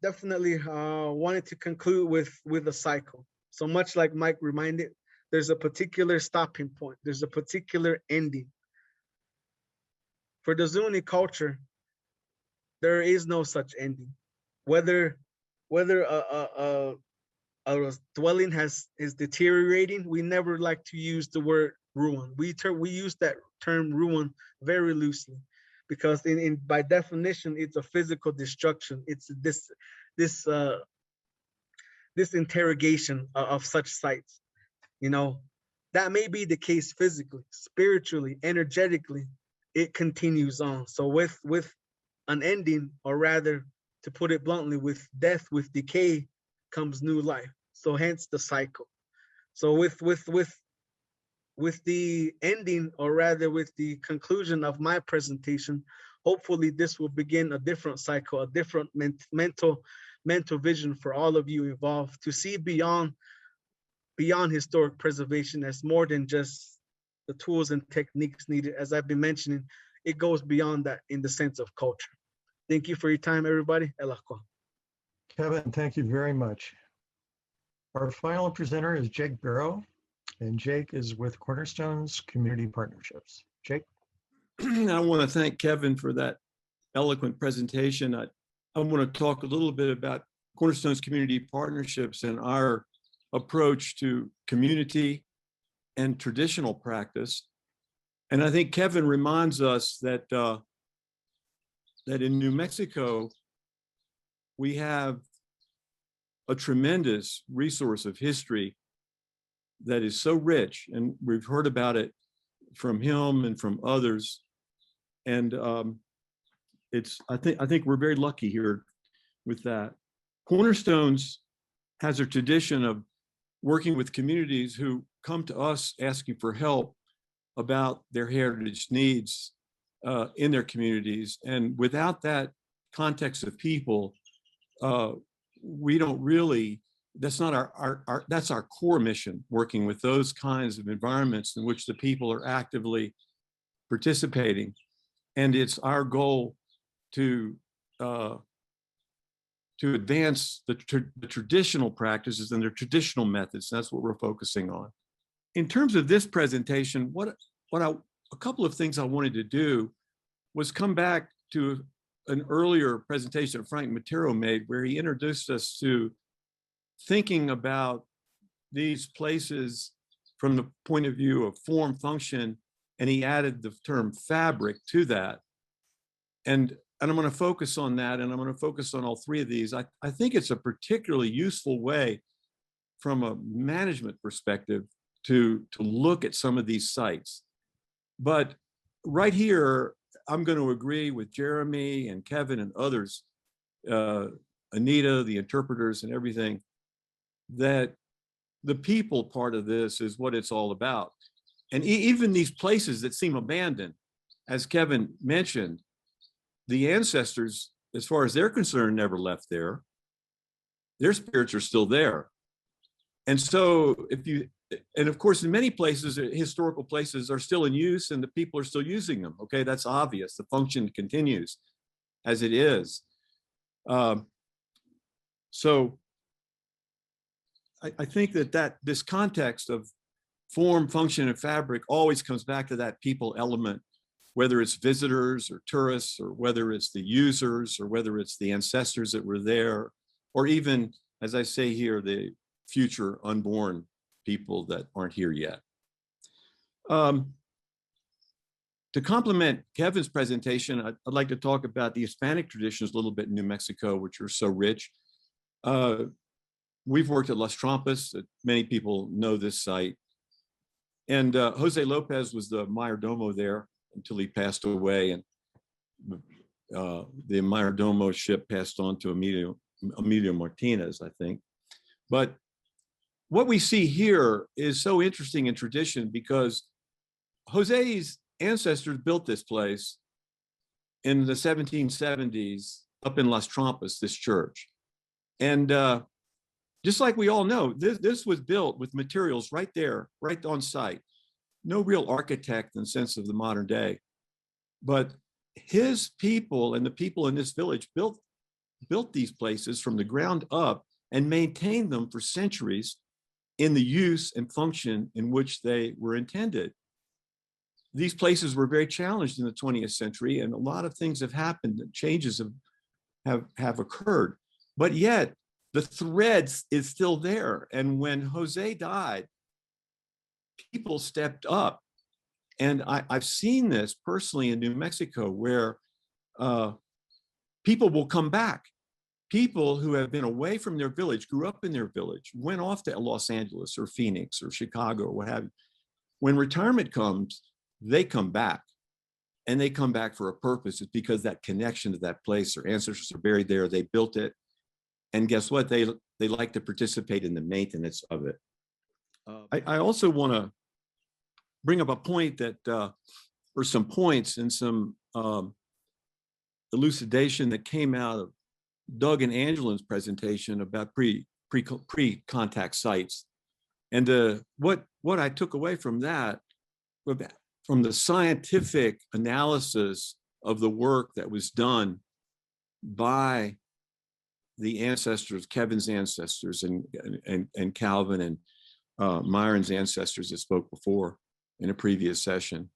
S5: definitely wanted to conclude with a cycle. So much like Mike reminded, there's a particular stopping point. There's a particular ending. For the Zuni culture, there is no such ending. Whether a dwelling is deteriorating, we never like to use the word ruin. We use that term ruin very loosely, because by definition, it's a physical destruction. It's this interrogation of such sites. That may be the case physically, spiritually, energetically, it continues on. So with an ending, or rather, to put it bluntly, with death, with decay, comes new life. So hence the cycle. So with the ending, or rather with the conclusion of my presentation, hopefully this will begin a different cycle, a different mental vision for all of you involved, to see beyond historic preservation as more than just the tools and techniques needed. As I've been mentioning, it goes beyond that in the sense of culture. Thank you for your time, everybody.
S1: Kevin, thank you very much. Our final presenter is Jake Barrow, and Jake is with Cornerstones Community Partnerships. Jake?
S6: I want to thank Kevin for that eloquent presentation. I want to talk a little bit about Cornerstones Community Partnerships and our approach to community and traditional practice. And I think Kevin reminds us that that in New Mexico, we have a tremendous resource of history that is so rich, and we've heard about it from him and from others. And I think we're very lucky here with that. Cornerstones has a tradition of working with communities who come to us asking for help about their heritage needs in their communities. And without that context of people, we don't really, that's not that's our core mission, working with those kinds of environments in which the people are actively participating. And it's our goal to to advance the traditional practices and their traditional methods. That's what we're focusing on. In terms of this presentation, a couple of things I wanted to do was come back to an earlier presentation that Frank Matero made, where he introduced us to thinking about these places from the point of view of form, function, and he added the term fabric to that. And I'm going to focus on that, and I'm going to focus on all three of these. I think it's a particularly useful way from a management perspective to look at some of these sites. But right here, I'm going to agree with Jeremy and Kevin and others, Anita, the interpreters and everything, that the people part of this is what it's all about. And even these places that seem abandoned, as Kevin mentioned, the ancestors, as far as they're concerned, never left there. Their spirits are still there. And so and of course, in many places, historical places are still in use and the people are still using them. Okay, that's obvious. The function continues as it is. So I think that this context of form, function, and fabric always comes back to that people element, whether it's visitors or tourists, or whether it's the users, or whether it's the ancestors that were there, or even, as I say here, the future unborn people that aren't here yet. To complement Kevin's presentation, I'd like to talk about the Hispanic traditions a little bit in New Mexico, which are so rich. We've worked at Las Trampas. Many people know this site. And Jose Lopez was the mayordomo there until he passed away. And the mayordomo ship passed on to Emilio Martinez, I think. But what we see here is so interesting in tradition, because Jose's ancestors built this place in the 1770s up in Las Trampas, this church. And just like we all know, this was built with materials right there, right on site. No real architect in the sense of the modern day. But his people and the people in this village built these places from the ground up and maintained them for centuries in the use and function in which they were intended. These places were very challenged in the 20th century, and a lot of things have happened, and changes have occurred. But yet, the thread is still there. And when Jose died, people stepped up. And I've seen this personally in New Mexico, where people will come back. People who have been away from their village, grew up in their village, went off to Los Angeles or Phoenix or Chicago or what have you. When retirement comes, they come back. And they come back for a purpose. It's because that connection to that place, their ancestors are buried there, they built it. And guess what? They like to participate in the maintenance of it. I also want to bring up a point that, or some points and some elucidation that came out of Doug and Angelin's presentation about pre-contact sites. And what I took away from that, from the scientific analysis of the work that was done by the ancestors, Kevin's ancestors, and Calvin and Myron's ancestors that spoke before in a previous session,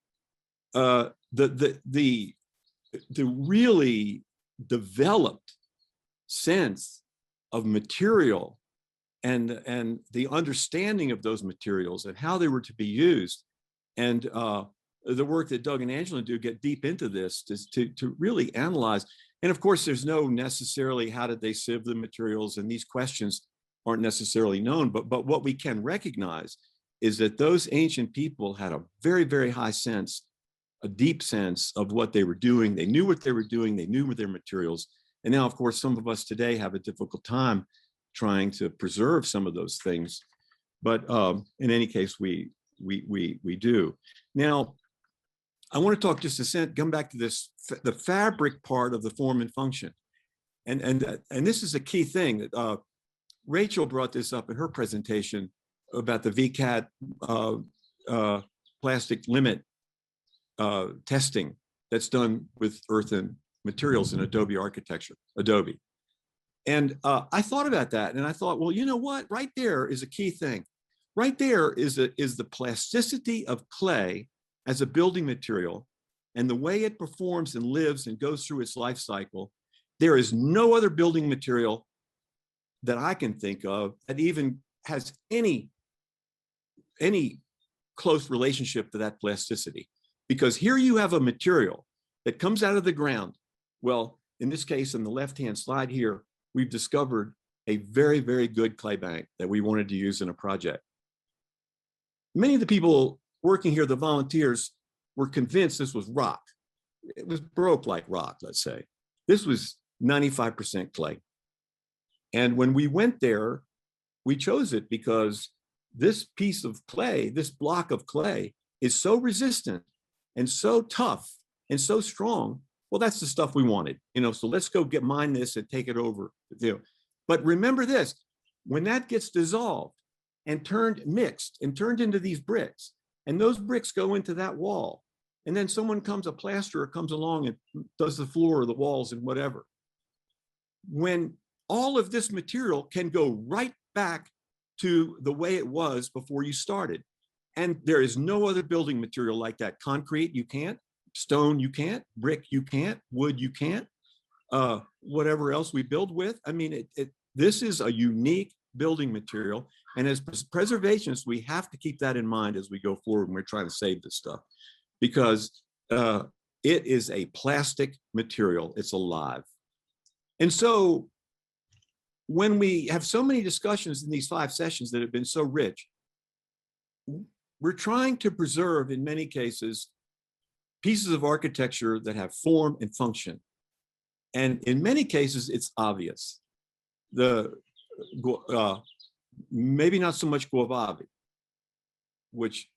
S6: the really developed sense of material and the understanding of those materials and how they were to be used, and the work that Doug and Angela do get deep into this to really analyze. And of course, there's no necessarily how did they sieve the materials, and these questions aren't necessarily known, but what we can recognize is that those ancient people had a very, very high sense, a deep sense of what they were doing. They knew what they were doing. They knew their materials. And now, of course, some of us today have a difficult time trying to preserve some of those things. But in any case, we do. Now, I want to talk just a second, come back to this, the fabric part of the form and function. And this is a key thing that Rachel brought this up in her presentation about the VCAT plastic limit testing that's done with earthen materials in Adobe architecture, Adobe. And I thought about that, and I thought, well, you know what? Right there is a key thing. Right there is the plasticity of clay as a building material, and the way it performs and lives and goes through its life cycle. There is no other building material that I can think of that even has any close relationship to that plasticity. Because here you have a material that comes out of the ground. Well, in this case, on the left-hand slide here, we've discovered a very, very good clay bank that we wanted to use in a project. Many of the people working here, the volunteers, were convinced this was rock. It was broke like rock, let's say. This was 95% clay. And when we went there, we chose it because this piece of clay, this block of clay, is so resistant and so tough and so strong. Well, that's the stuff we wanted, so let's go mine this and take it over. But remember this, when that gets dissolved and mixed and turned into these bricks, and those bricks go into that wall, and then a plasterer comes along and does the floor or the walls and whatever. When all of this material can go right back to the way it was before you started. And there is no other building material like that. Concrete, you can't. Stone, you can't. Brick, you can't. Wood, you can't. Whatever else we build with. I mean, this is a unique building material. And as preservationists, we have to keep that in mind as we go forward when we're trying to save this stuff. Because it is a plastic material. It's alive. And so when we have so many discussions in these 5 sessions that have been so rich, we're trying to preserve, in many cases, pieces of architecture that have form and function. And in many cases, it's obvious. Maybe not so much Guavavi, which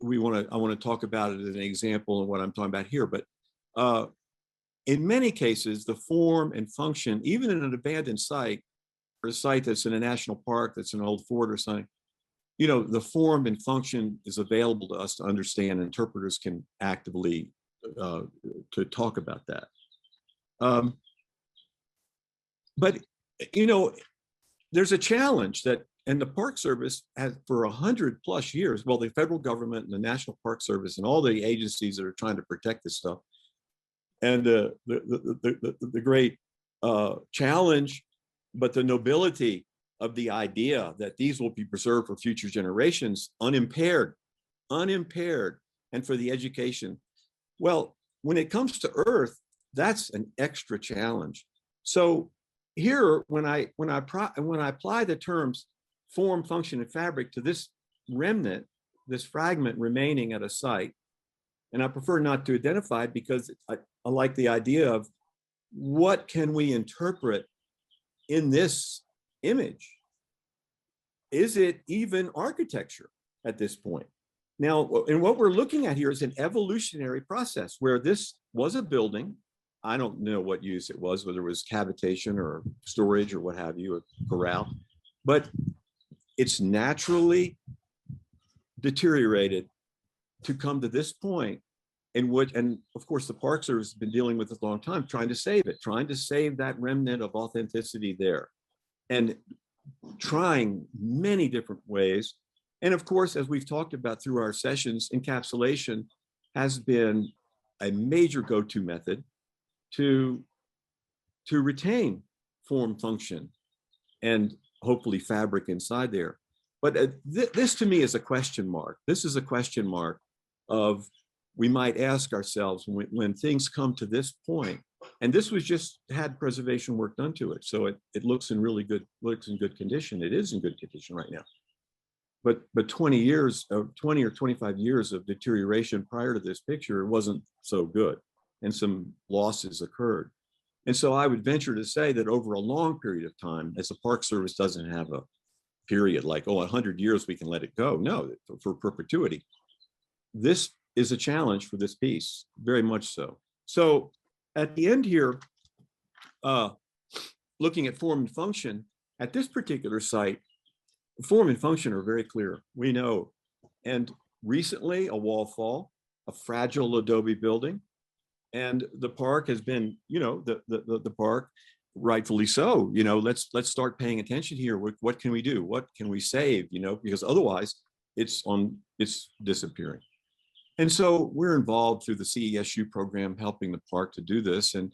S6: I want to talk about it as an example of what I'm talking about here. But in many cases, the form and function, even in an abandoned site, or a site that's in a national park, that's an old fort or something, the form and function is available to us to understand. Interpreters can actively to talk about that. But there's a challenge and the Park Service has for 100+ years, well, the federal government and the National Park Service and all the agencies that are trying to protect this stuff, and the great challenge, but the nobility of the idea that these will be preserved for future generations, unimpaired, and for the education. Well, when it comes to Earth, that's an extra challenge. So here, when I apply the terms form, function, and fabric to this remnant, this fragment remaining at a site, and I prefer not to identify it because I like the idea of what can we interpret in this image? Is it even architecture at this point? Now, and what we're looking at here is an evolutionary process where this was a building. I don't know what use it was, whether it was habitation or storage or what have you, a corral, but it's naturally deteriorated to come to this point and of course the Park Service has been dealing with it a long time, trying to save it, trying to save that remnant of authenticity there, and trying many different ways. And of course, as we've talked about through our sessions, encapsulation has been a major go-to method to retain form, function, and hopefully fabric inside there. But this to me is a question mark. This is a question mark of, we might ask ourselves when things come to this point, and this was just had preservation work done to it. So it looks in good condition. It is in good condition right now. But 20 or 25 years of deterioration prior to this picture wasn't so good, and some losses occurred. And so I would venture to say that over a long period of time, as the Park Service doesn't have a period like, 100 years, we can let it go. No, for perpetuity. This is a challenge for this piece, very much so. So at the end here, looking at form and function, at this particular site, form and function are very clear, we know. And recently, a wall fall, a fragile adobe building, and the park has been, the park rightfully so, you know, let's start paying attention here. What can we do? What can we save? You know, because otherwise it's disappearing. And so we're involved through the CESU program, helping the park to do this. And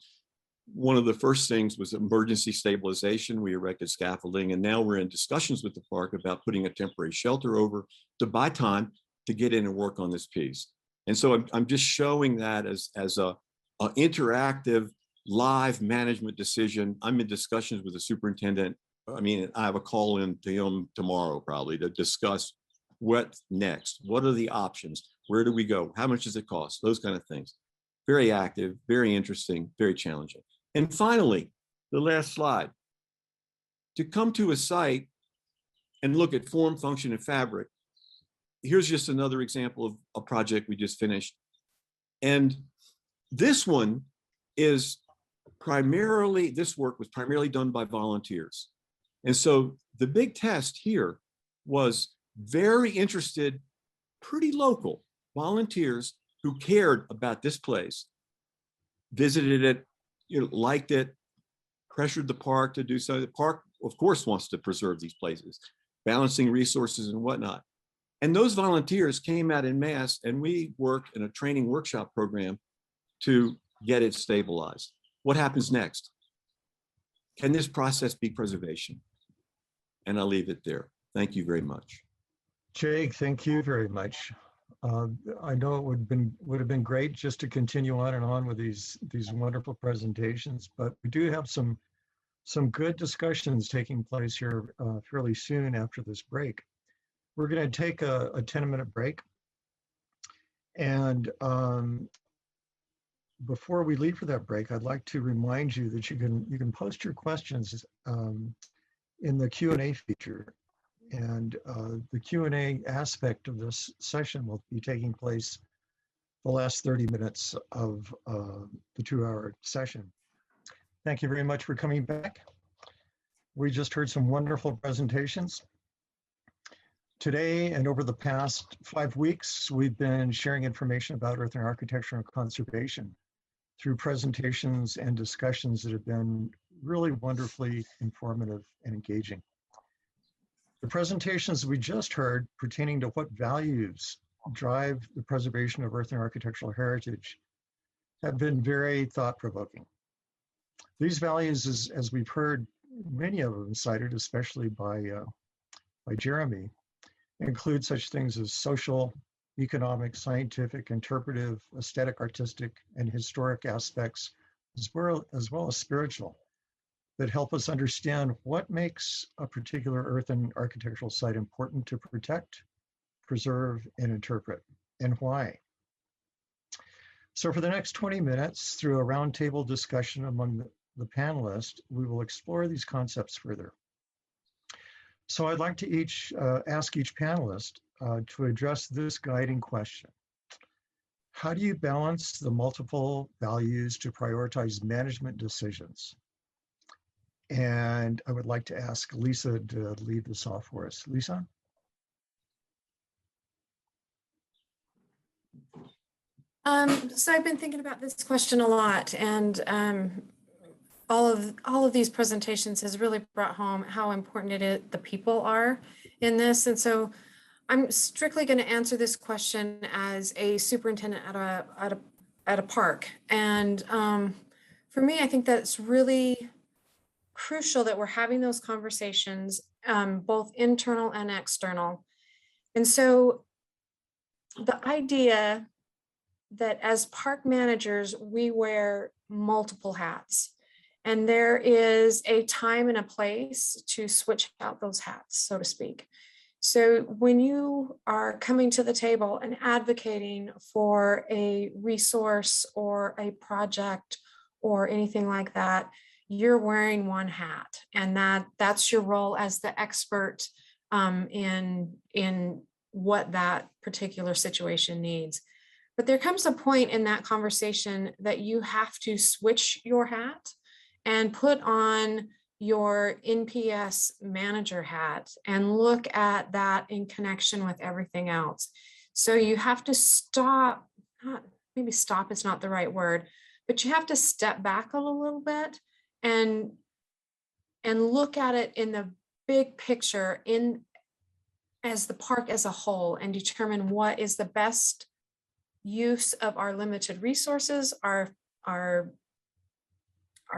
S6: one of the first things was emergency stabilization. We erected scaffolding, and now we're in discussions with the park about putting a temporary shelter over to buy time to get in and work on this piece. And so I'm just showing that as a interactive live management decision. I'm in discussions with the superintendent. I mean, I have a call in to him tomorrow probably to discuss what's next. What are the options? Where do we go? How much does it cost? Those kind of things. Very active, very interesting, very challenging. And finally, the last slide. To come to a site and look at form, function, and fabric, here's just another example of a project we just finished. And this one is primarily, this work was primarily done by volunteers. And so the big test here was very interested, pretty local volunteers who cared about this place, visited it, you know, liked it, pressured the park to do so. The park, of course, wants to preserve these places, balancing resources and whatnot. And those volunteers came out en masse, and we worked in a training workshop program to get it stabilized. What happens next? Can this process be preservation? And I'll leave it there. Thank you very much.
S1: Jake, thank you very much. I know it would have been great just to continue on and on with these wonderful presentations, but we do have some good discussions taking place here fairly soon after this break. We're going to take a 10-minute break, and before we leave for that break, I'd like to remind you that you can post your questions in the Q&A feature. And the Q&A aspect of this session will be taking place the last 30 minutes of the 2-hour session. Thank you very much for coming back. We just heard some wonderful presentations. Today and over the past 5 weeks, we've been sharing information about earthen architecture and conservation through presentations and discussions that have been really wonderfully informative and engaging. The presentations we just heard pertaining to what values drive the preservation of earthen architectural heritage have been very thought-provoking. These values, as we've heard, many of them cited, especially by Jeremy, include such things as social, economic, scientific, interpretive, aesthetic, artistic, and historic aspects, as well as spiritual, that help us understand what makes a particular earthen architectural site important to protect, preserve, and interpret, and why. So for the next 20 minutes, through a roundtable discussion among the panelists, we will explore these concepts further. So I'd like to ask each panelist to address this guiding question. How do you balance the multiple values to prioritize management decisions? And I would like to ask Lisa to lead this off for us. Lisa?
S2: So I've been thinking about this question a lot, and all of these presentations has really brought home how important it is the people are in this. And so I'm strictly going to answer this question as a superintendent at a park. And for me, I think that's really crucial that we're having those conversations, both internal and external. And so the idea that as park managers, we wear multiple hats, and there is a time and a place to switch out those hats, so to speak. So when you are coming to the table and advocating for a resource or a project or anything like that, you're wearing one hat, and that's your role as the expert in what that particular situation needs. But there comes a point in that conversation that you have to switch your hat and put on your NPS manager hat and look at that in connection with everything else. So you have to stop, maybe stop is not the right word, but you have to step back a little bit and and look at it in the big picture as the park as a whole, and determine what is the best use of our limited resources, our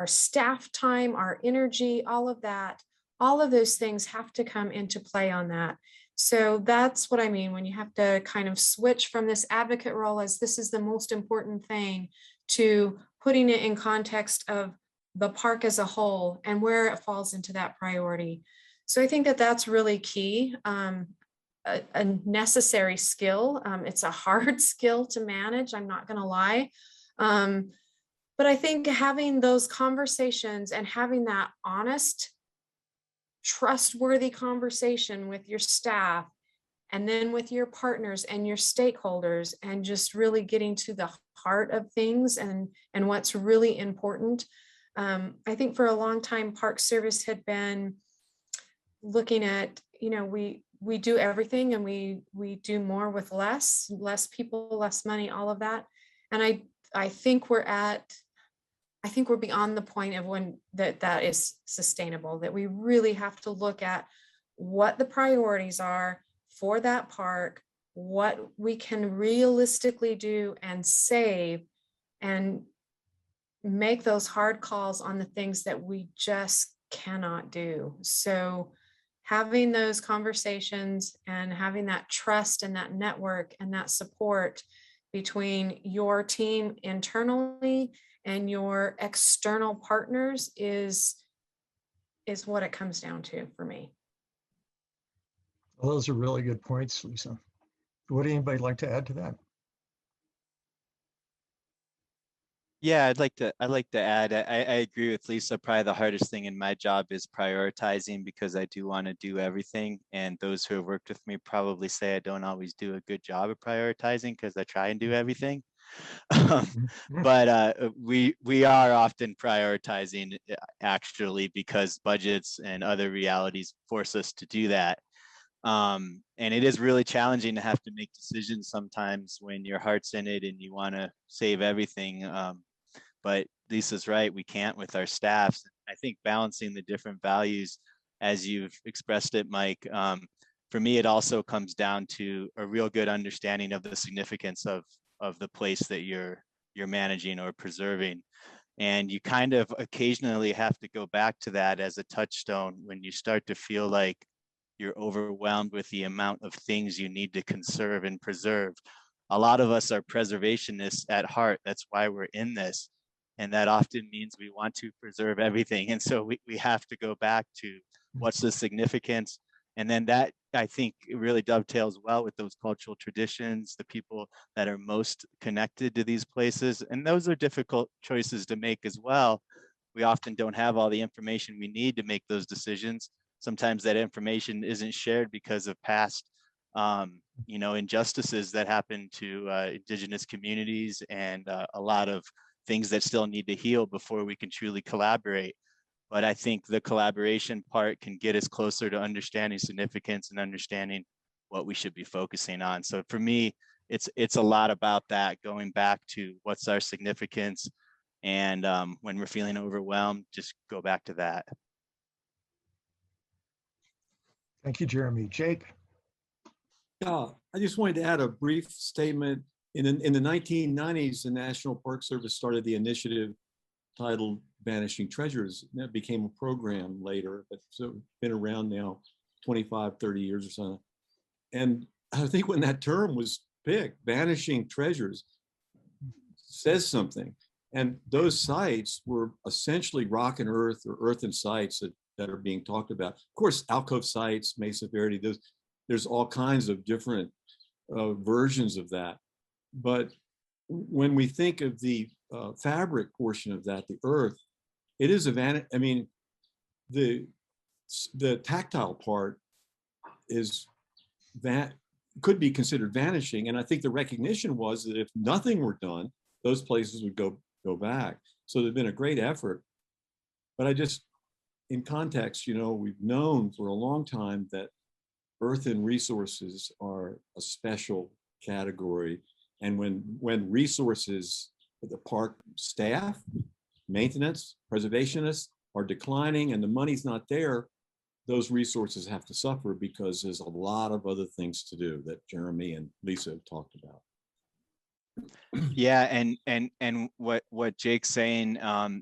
S2: staff time, our energy, all of that. All of those things have to come into play on that. So that's what I mean when you have to kind of switch from this advocate role as this is the most important thing to putting it in context of the park as a whole and where it falls into that priority. So I think that that's really key, a necessary skill. It's a hard skill to manage, I'm not going to lie. But I think having those conversations and having that honest, trustworthy conversation with your staff and then with your partners and your stakeholders, and just really getting to the heart of things and what's really important. I think for a long time, Park Service had been looking at, we do everything and we do more with less people, less money, all of that. And I think we're beyond the point of when that is sustainable, that we really have to look at what the priorities are for that park, what we can realistically do and save, and make those hard calls on the things that we just cannot do. So having those conversations and having that trust and that network and that support between your team internally and your external partners is what it comes down to for me.
S1: Well, those are really good points, Lisa. Would anybody like to add to that?
S4: Yeah, I'd like to add, I agree with Lisa. Probably the hardest thing in my job is prioritizing, because I do want to do everything. And those who have worked with me probably say I don't always do a good job of prioritizing because I try and do everything. But we are often prioritizing actually, because budgets and other realities force us to do that. And it is really challenging to have to make decisions sometimes when your heart's in it and you want to save everything. But Lisa's right, we can't with our staffs. I think balancing the different values, as you've expressed it, Mike, for me, it also comes down to a real good understanding of the significance of the place that you're managing or preserving. And you kind of occasionally have to go back to that as a touchstone when you start to feel like you're overwhelmed with the amount of things you need to conserve and preserve. A lot of us are preservationists at heart. That's why we're in this. And that often means we want to preserve everything. And so we have to go back to what's the significance. And then that, I think, it really dovetails well with those cultural traditions, the people that are most connected to these places. And those are difficult choices to make as well. We often don't have all the information we need to make those decisions. Sometimes that information isn't shared because of past injustices that happen to indigenous communities, and a lot of things that still need to heal before we can truly collaborate. But I think the collaboration part can get us closer to understanding significance and understanding what we should be focusing on. So for me, it's a lot about that, going back to what's our significance, and when we're feeling overwhelmed, just go back to that.
S1: Thank you, Jeremy. Jake?
S6: Yeah, I just wanted to add a brief statement. In the 1990s, the National Park Service started the initiative titled Vanishing Treasures. And that became a program later, but so it's been around now 25, 30 years or so. And I think when that term was picked, Vanishing Treasures says something. And those sites were essentially rock and earth or earthen sites that are being talked about. Of course, alcove sites, Mesa Verde, there's all kinds of different versions of that. But when we think of the fabric portion of that, the earth, it is the tactile part is that could be considered vanishing. And I think the recognition was that if nothing were done, those places would go back. So there's been a great effort. But I just, in context, we've known for a long time that earthen resources are a special category. And when resources, the park staff, maintenance, preservationists, are declining and the money's not there, those resources have to suffer because there's a lot of other things to do that Jeremy and Lisa have talked about.
S4: Yeah, and what Jake's saying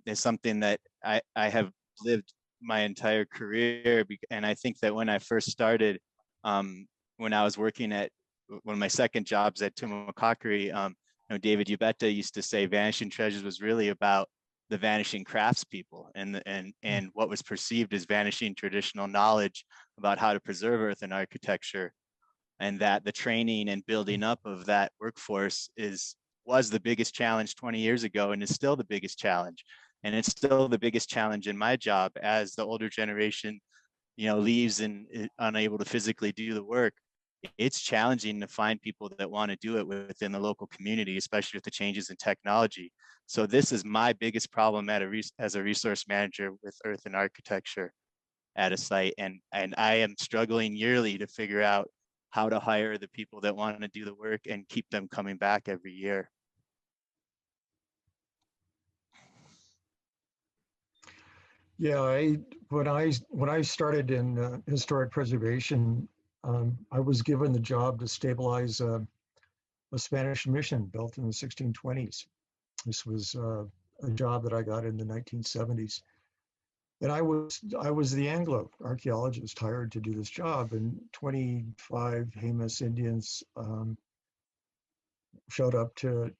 S4: is something that I have lived my entire career, and I think that when I first started, when I was working at one of my second jobs at Tumacácori, David Ubeta used to say Vanishing Treasures was really about the vanishing craftspeople and what was perceived as vanishing traditional knowledge about how to preserve earthen architecture, and that the training and building up of that workforce was the biggest challenge 20 years ago and is still the biggest challenge. And it's still the biggest challenge in my job as the older generation, leaves and is unable to physically do the work. It's challenging to find people that want to do it within the local community, especially with the changes in technology. So this is my biggest problem as a resource manager with earthen architecture at a site. And I am struggling yearly to figure out how to hire the people that want to do the work and keep them coming back every year.
S1: Yeah, when I started in historic preservation, I was given the job to stabilize a Spanish mission built in the 1620s. This was a job that I got in the 1970s. And I was the Anglo archaeologist hired to do this job, and 25 Jemez Indians showed up to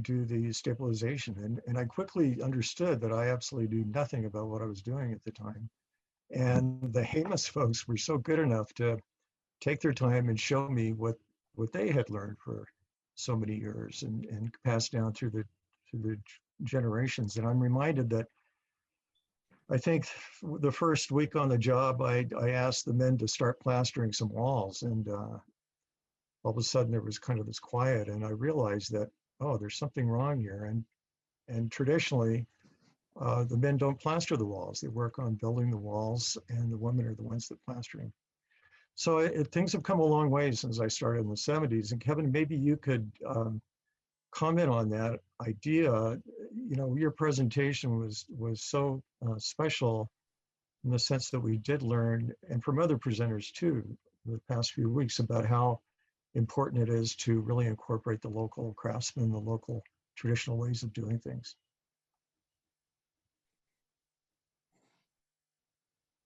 S1: do the stabilization. And I quickly understood that I absolutely knew nothing about what I was doing at the time. And the Jemez folks were so good enough to take their time and show me what they had learned for so many years and passed down through the generations. And I'm reminded that I think the first week on the job, I asked the men to start plastering some walls, and all of a sudden there was kind of this quiet, and I realized that, oh, there's something wrong here. And traditionally, the men don't plaster the walls. They work on building the walls, and the women are the ones that plaster them. So things have come a long way since I started in the 70s. And Kevin, maybe you could comment on that idea. Your presentation was so special in the sense that we did learn, and from other presenters too, the past few weeks, about how important it is to really incorporate the local craftsmen, the local traditional ways of doing things.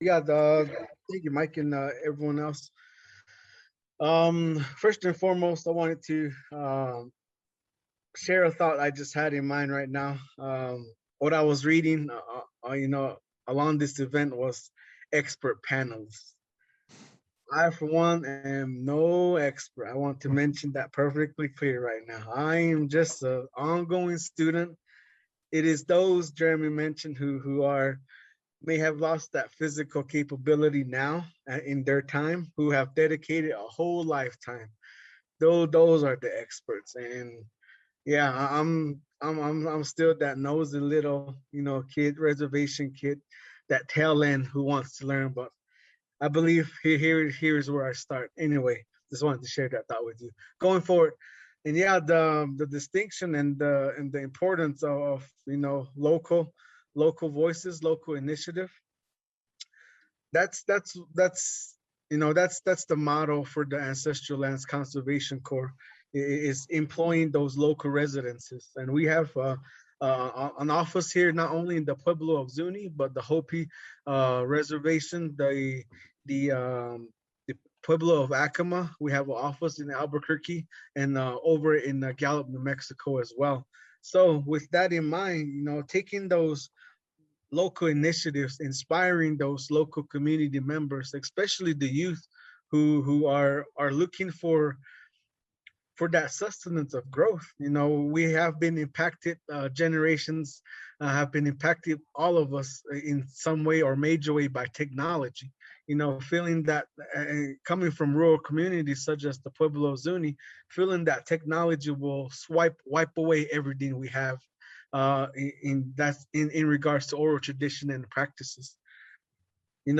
S5: Yeah, thank you, Mike, and everyone else. First and foremost, I wanted to share a thought I just had in mind right now. What I was reading, along this event was expert panels. I, for one, am no expert. I want to mention that perfectly clear right now. I am just an ongoing student. It is those Jeremy mentioned who may have lost that physical capability now in their time, who have dedicated a whole lifetime. Those are the experts. And yeah, I'm still that nosy little, kid, reservation kid, that tail end who wants to learn. But I believe here is where I start. Anyway, just wanted to share that thought with you. Going forward, and yeah, the distinction and the importance of local voices, local initiative. That's the motto for the Ancestral Lands Conservation Corps, is employing those local residences. And we have an office here, not only in the Pueblo of Zuni, but the Hopi Reservation, the Pueblo of Acoma. We have an office in Albuquerque and over in Gallup, New Mexico as well. So with that in mind, taking those local initiatives, inspiring those local community members, especially the youth who are looking for that sustenance of growth. We have been impacted, generations have been impacted, all of us in some way or major way, by technology. Feeling that coming from rural communities such as the Pueblo of Zuni, feeling that technology will wipe away everything we have in regards to oral tradition and practices. We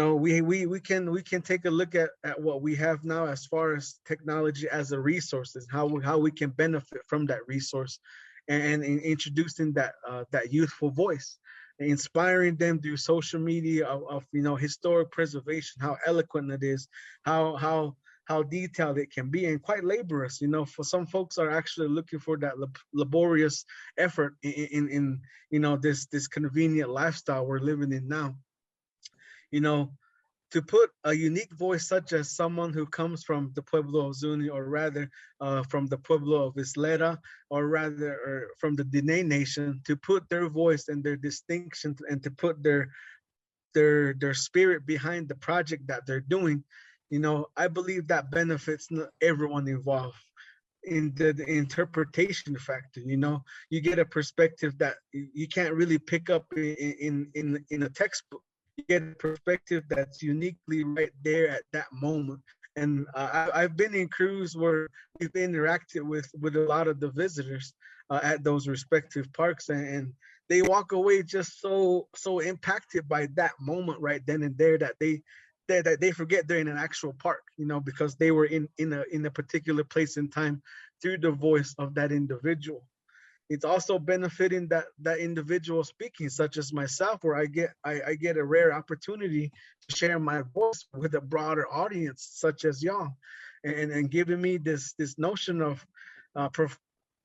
S5: can take a look at what we have now as far as technology as a resource, and how we can benefit from that resource, and in introducing that youthful voice. inspiring them through social media of historic preservation, how eloquent it is, how detailed it can be, and quite laborious. For some folks are actually looking for that laborious effort in this convenient lifestyle we're living in now. To put a unique voice such as someone who comes from the Pueblo of Zuni, or rather from the Pueblo of Isleta, or from the Diné Nation, to put their voice and their distinction and to put their spirit behind the project that they're doing, I believe that benefits everyone involved. In the interpretation factor, you get a perspective that you can't really pick up in a textbook. You get a perspective that's uniquely right there at that moment. And I've been in crews where we've interacted with a lot of the visitors at those respective parks, and they walk away just so impacted by that moment right then and there that they forget they're in an actual park, because they were in a particular place in time through the voice of that individual. It's also benefiting that individual speaking, such as myself, where I get a rare opportunity to share my voice with a broader audience, such as y'all, and giving me this notion of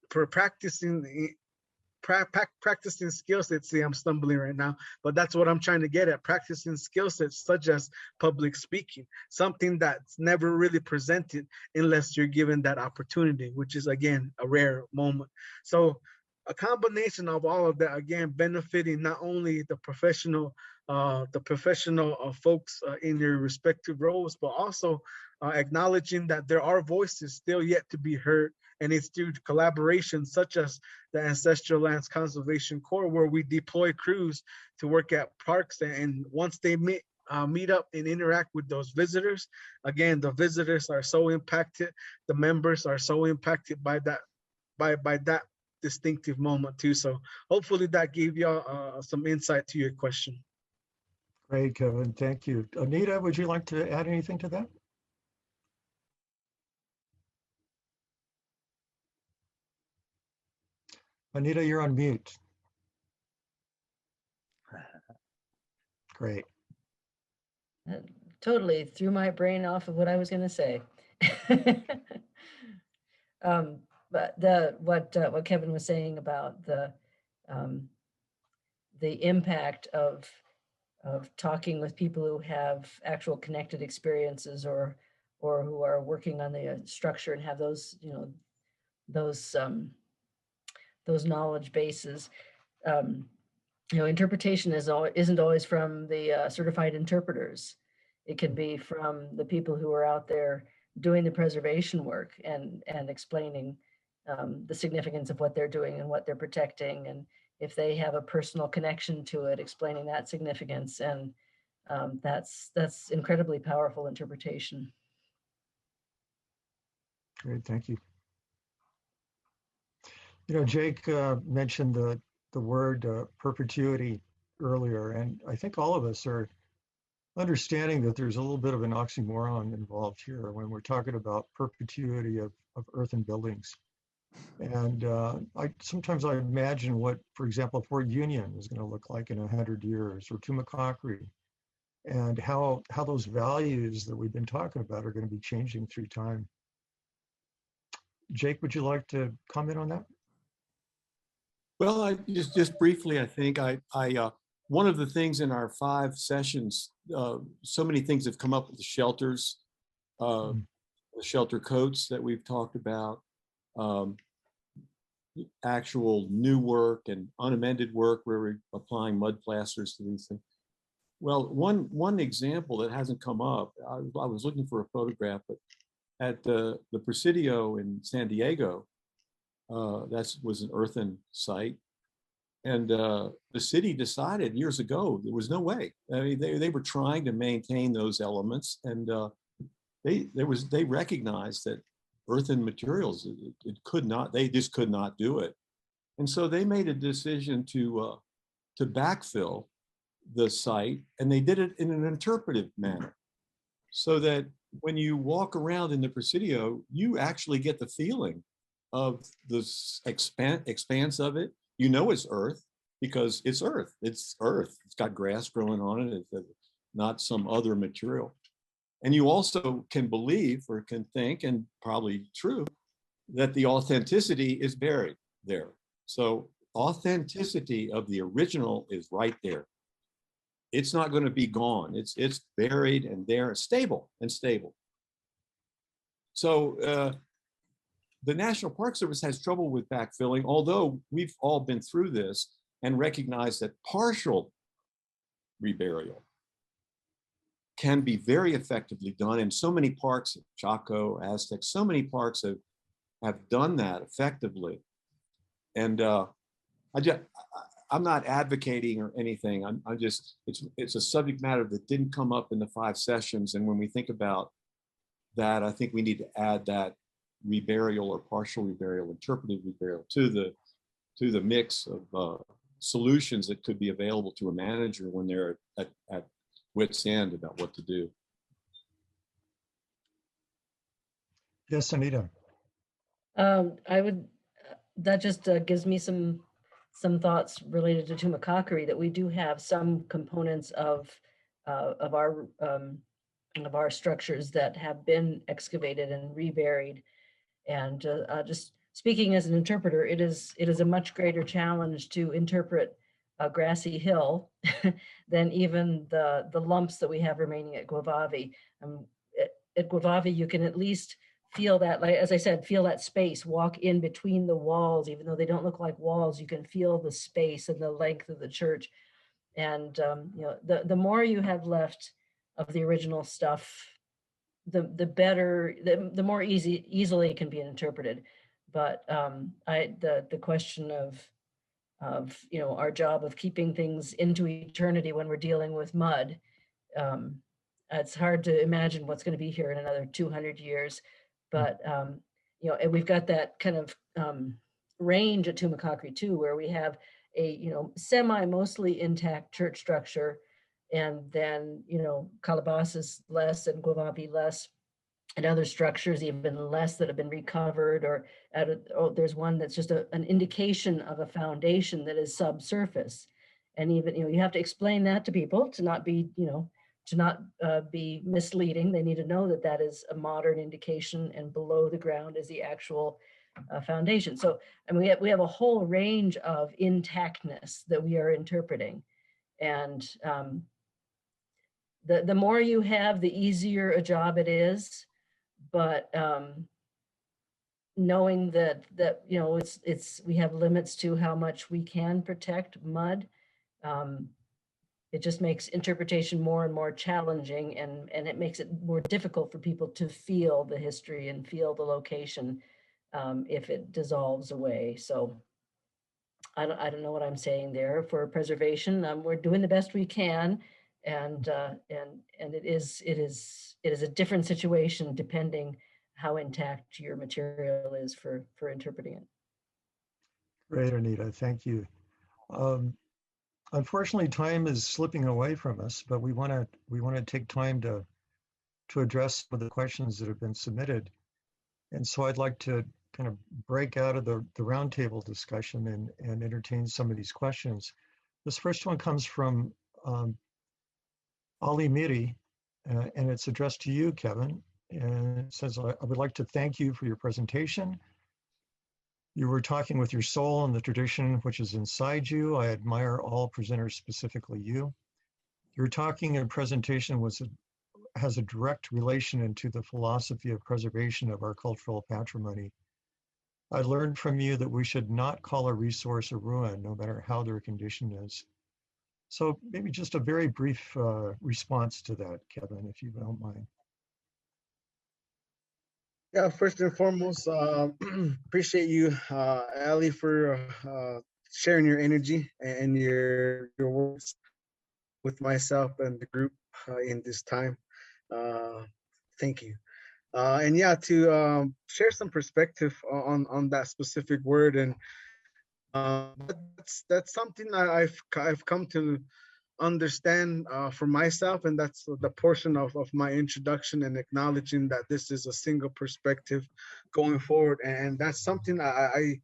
S5: practicing skill sets. See, I'm stumbling right now, but that's what I'm trying to get at. Practicing skill sets such as public speaking, something that's never really presented unless you're given that opportunity, which is, again, a rare moment. So a combination of all of that, again, benefiting not only the professional folks in their respective roles, but also acknowledging that there are voices still yet to be heard. And it's through collaboration such as the Ancestral Lands Conservation Corps, where we deploy crews to work at parks. And once they meet up and interact with those visitors, again, the visitors are so impacted, the members are so impacted by that distinctive moment too. So hopefully that gave y'all some insight to your question.
S1: Great, Kevin. Thank you. Anita, would you like to add anything to that? Anita, you're on mute. Great.
S3: That totally threw my brain off of what I was going to say. But what Kevin was saying about the impact of talking with people who have actual connected experiences, or who are working on the structure and have those knowledge bases. Interpretation isn't always from the certified interpreters. It can be from the people who are out there doing the preservation work and explaining the significance of what they're doing and what they're protecting, and if they have a personal connection to it, explaining that significance. And that's incredibly powerful interpretation.
S1: Great, thank you. Jake mentioned the word perpetuity earlier, and I think all of us are understanding that there's a little bit of an oxymoron involved here when we're talking about perpetuity of earthen buildings. And sometimes I imagine what, for example, Fort Union is going to look like in 100 years, or Tumacácori, and how those values that we've been talking about are going to be changing through time. Jake, would you like to comment on that?
S6: Well, I just briefly, I think one of the things in our 5 sessions, so many things have come up with the shelters, the shelter coats that we've talked about, actual new work and unamended work where we're applying mud plasters to these things. Well, one example that hasn't come up, I was looking for a photograph, but at the Presidio in San Diego, that was an earthen site. And the city decided years ago, there was no way. I mean, they were trying to maintain those elements, and they recognized that earthen materials, they just could not do it. And so they made a decision to backfill the site, and they did it in an interpretive manner, so that when you walk around in the Presidio, you actually get the feeling of the expanse of it. It's earth, because it's earth. It's earth. It's got grass growing on it. It's not some other material. And you also can believe or can think, and probably true, that the authenticity is buried there. So authenticity of the original is right there. It's not going to be gone. It's buried and there, stable and stable. So the National Park Service has trouble with backfilling, although we've all been through this and recognize that partial reburial can be very effectively done. And so many parks, Chaco, Aztec, so many parks have done that effectively. And I'm not advocating or anything. I'm just, it's a subject matter that didn't come up in the 5 sessions. And when we think about that, I think we need to add that reburial or partial reburial, interpretive reburial to the mix of solutions that could be available to a manager when they're at wit's end about what to do.
S1: Yes, Anita.
S3: That just gives me some thoughts related to Tumacácori, that we do have some components of our structures that have been excavated and reburied. And just speaking as an interpreter, it is a much greater challenge to interpret a grassy hill than even the lumps that we have remaining at Guavavi. At Guavavi, you can at least feel that, like, as I said, feel that space, walk in between the walls, even though they don't look like walls, you can feel the space and the length of the church. And the more you have left of the original stuff, the better, the more easily it can be interpreted. But the question of our job of keeping things into eternity when we're dealing with mud, it's hard to imagine what's going to be here in another 200 years. But and we've got that kind of range at Tumacácori too, where we have a mostly intact church structure, and then Calabasas less and Guavavi less, and other structures even less that have been recovered, or there's one that's just an indication of a foundation that is subsurface. And even you have to explain that to people to not be be misleading. They need to know that that is a modern indication, and below the ground is the actual foundation. So, and we have a whole range of intactness that we are interpreting. And the more you have, the easier a job it is. But knowing that we have limits to how much we can protect mud, it just makes interpretation more and more challenging, and it makes it more difficult for people to feel the history and feel the location if it dissolves away. So I don't know what I'm saying there. For preservation, we're doing the best we can, and it is a different situation depending how intact your material is for interpreting it.
S1: Great, Anita, thank you. Unfortunately, time is slipping away from us, but we want to take time to address some of the questions that have been submitted. And so I'd like to kind of break out of the roundtable discussion and entertain some of these questions. This first one comes from Ali Miri, and it's addressed to you, Kevin. And it says, I would like to thank you for your presentation. You were talking with your soul and the tradition which is inside you. I admire all presenters, specifically you. Your talking and presentation has a direct relation into the philosophy of preservation of our cultural patrimony. I learned from you that we should not call a resource a ruin, no matter how their condition is. So maybe just a very brief response to that, Kevin, if you don't mind.
S5: Yeah, first and foremost, appreciate you, Ali, for sharing your energy and your words with myself and the group in this time. Thank you. And yeah, to share some perspective on that specific word, and that's something I've come to understand for myself, and that's the portion of my introduction, and acknowledging that this is a single perspective going forward. And that's something I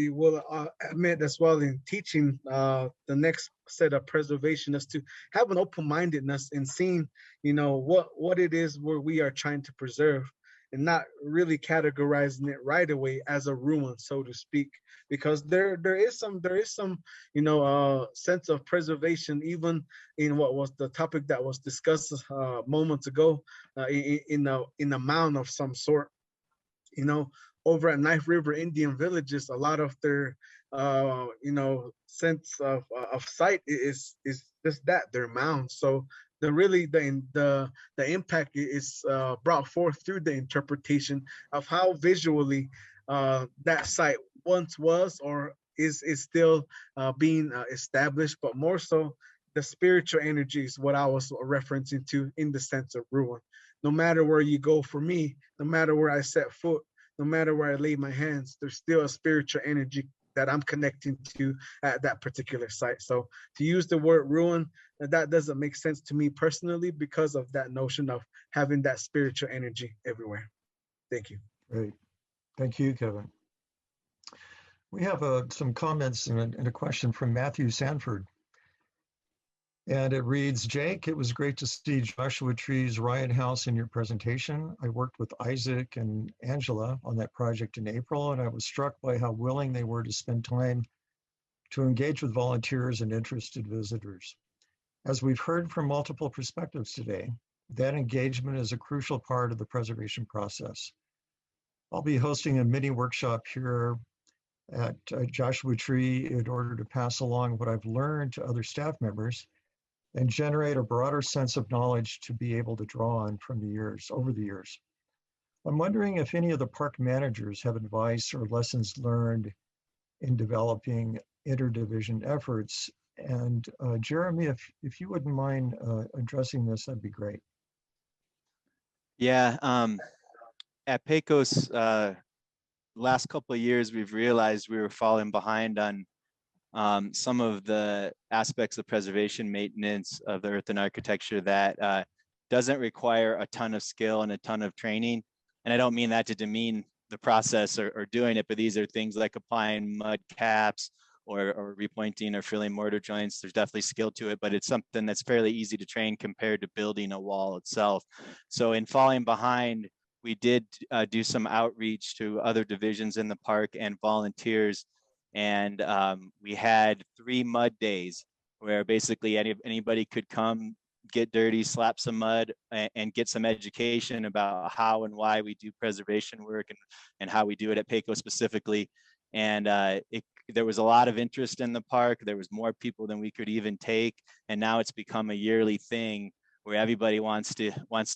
S5: will admit as well in teaching the next set of preservation, is to have an open-mindedness in seeing, what it is where we are trying to preserve, and not really categorizing it right away as a ruin, so to speak, because there is some sense of preservation even in what was the topic that was discussed moments ago, in a mound of some sort. Over at Knife River Indian villages, a lot of their sense of sight is just that, they're mounds. So the impact is brought forth through the interpretation of how visually that site once was or is still being established, but more so the spiritual energy is what I was referencing to in the sense of ruin. No matter where you go, for me, no matter where I set foot, no matter where I lay my hands, there's still a spiritual energy that I'm connecting to at that particular site. So to use the word ruin, that doesn't make sense to me personally because of that notion of having that spiritual energy everywhere. Thank you.
S1: Great. Thank you, Kevin. We have some comments and a question from Matthew Sanford. And it reads, Jake, it was great to see Joshua Tree's Riot House in your presentation. I worked with Isaac and Angela on that project in April, and I was struck by how willing they were to spend time to engage with volunteers and interested visitors. As we've heard from multiple perspectives today, that engagement is a crucial part of the preservation process. I'll be hosting a mini workshop here at Joshua Tree in order to pass along what I've learned to other staff members and generate a broader sense of knowledge to be able to draw on from over the years. I'm wondering if any of the park managers have advice or lessons learned in developing interdivision efforts. And Jeremy, if you wouldn't mind addressing this, that'd be great.
S4: Yeah, at Pecos, last couple of years, we've realized we were falling behind on some of the aspects of preservation maintenance of the earthen architecture that doesn't require a ton of skill and a ton of training. And I don't mean that to demean the process or doing it, but these are things like applying mud caps or repointing or filling mortar joints. There's definitely skill to it, but it's something that's fairly easy to train compared to building a wall itself. So in falling behind, we did do some outreach to other divisions in the park and volunteers. And we had 3 mud days where basically anybody could come, get dirty, slap some mud, and get some education about how and why we do preservation work and how we do it at Pecos specifically. And there was a lot of interest in the park. There was more people than we could even take. And now it's become a yearly thing where everybody wants to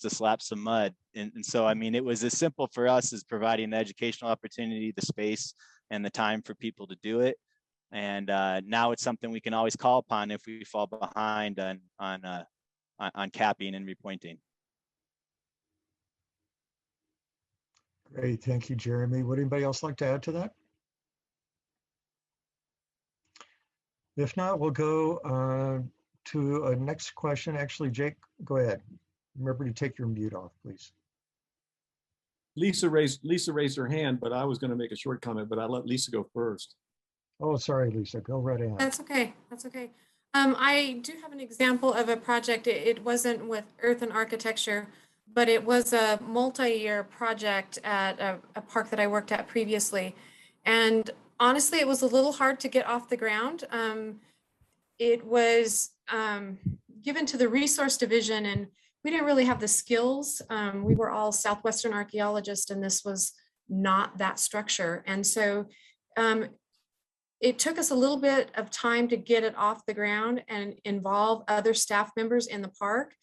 S4: slap some mud. And so, I mean, it was as simple for us as providing the educational opportunity, the space, and the time for people to do it. And now it's something we can always call upon if we fall behind on capping and repointing.
S1: Great, thank you, Jeremy. Would anybody else like to add to that? If not, we'll go to a next question. Actually, Jake, go ahead. Remember to take your mute off, please.
S6: Lisa raised her hand, but I was going to make a short comment, but I let Lisa go first.
S1: Oh, sorry, Lisa. Go right ahead.
S2: That's okay. That's okay. I do have an example of a project. It wasn't with earthen architecture, but it was a multi-year project at a park that I worked at previously. And honestly, it was a little hard to get off the ground. It was given to the resource division, and we didn't really have the skills. We were all Southwestern archaeologists, and this was not that structure. And so it took us a little bit of time to get it off the ground and involve other staff members in the park.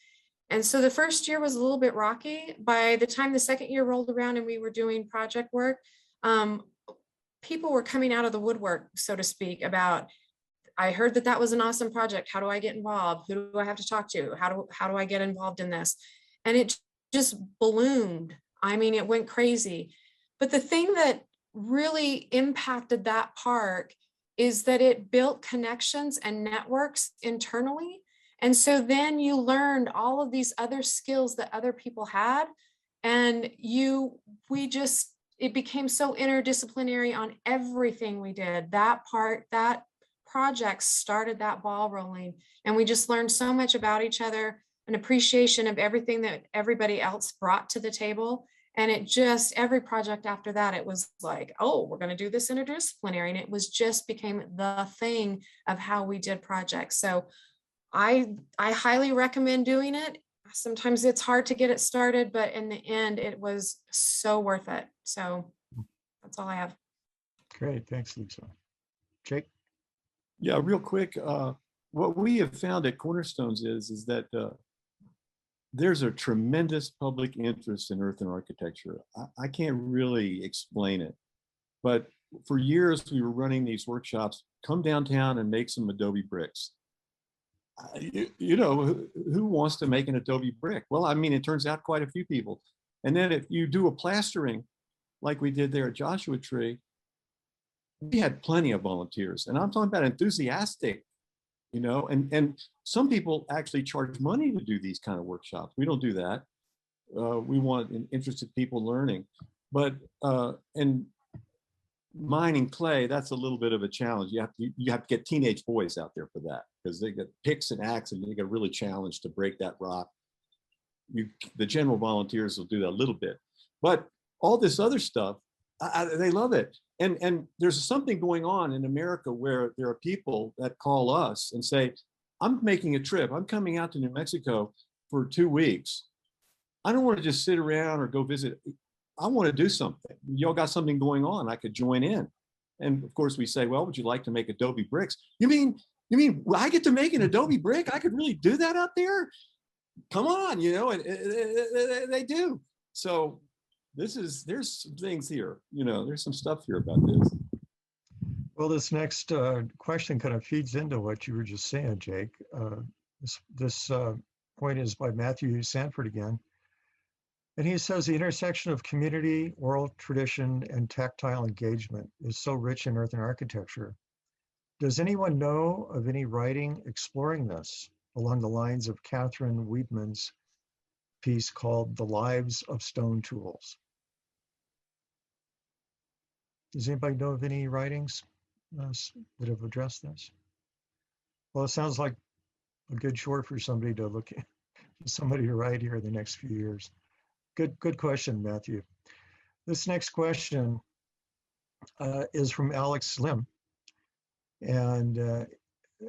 S2: And so the first year was a little bit rocky. By the time the second year rolled around and we were doing project work, people were coming out of the woodwork, so to speak, about, I heard that was an awesome project. How do I get involved? Who do I have to talk to? How do I get involved in this? And it just ballooned. I mean, it went crazy. But the thing that really impacted that park is that it built connections and networks internally. And so then you learned all of these other skills that other people had. And it became so interdisciplinary on everything we did. That project started that ball rolling. And we just learned so much about each other, an appreciation of everything that everybody else brought to the table. And every project after that, it was like, oh, we're going to do this interdisciplinary. And it became the thing of how we did projects. So I highly recommend doing it. Sometimes it's hard to get it started, but in the end, it was so worth it. So that's all I have.
S1: Great, thanks, Lisa. Jake?
S6: Yeah, real quick, what we have found at Cornerstones is that there's a tremendous public interest in earthen architecture. I can't really explain it, but for years we were running these workshops, come downtown and make some adobe bricks. You know, who wants to make an adobe brick? Well, I mean, it turns out quite a few people. And then if you do a plastering, like we did there at Joshua Tree, we had plenty of volunteers. And I'm talking about enthusiastic, you know, and some people actually charge money to do these kind of workshops. We don't do that. We want interested people learning. But and mining clay, that's a little bit of a challenge. You have to get teenage boys out there for that, because they get picks and axes and you get really challenged to break that rock. The general volunteers will do that a little bit, but all this other stuff, they love it. And there's something going on in America where there are people that call us and say, I'm making a trip. I'm coming out to New Mexico for 2 weeks. I don't want to just sit around or go visit. I want to do something. Y'all got something going on. I could join in. And of course we say, well, would you like to make adobe bricks? You mean I get to make an adobe brick? I could really do that out there? Come on, you know, and they do. So there's some things here, you know, there's some stuff here about this.
S1: Well, this next question kind of feeds into what you were just saying, Jake. This point is by Matthew Sanford again. And he says the intersection of community, oral tradition, and tactile engagement is so rich in earthen architecture. Does anyone know of any writing exploring this along the lines of Catherine Weidman's piece called The Lives of Stone Tools? Does anybody know of any writings that have addressed this? Well, it sounds like a good short for somebody to look at, somebody to write here in the next few years. Good question, Matthew. This next question is from Alex Lim. And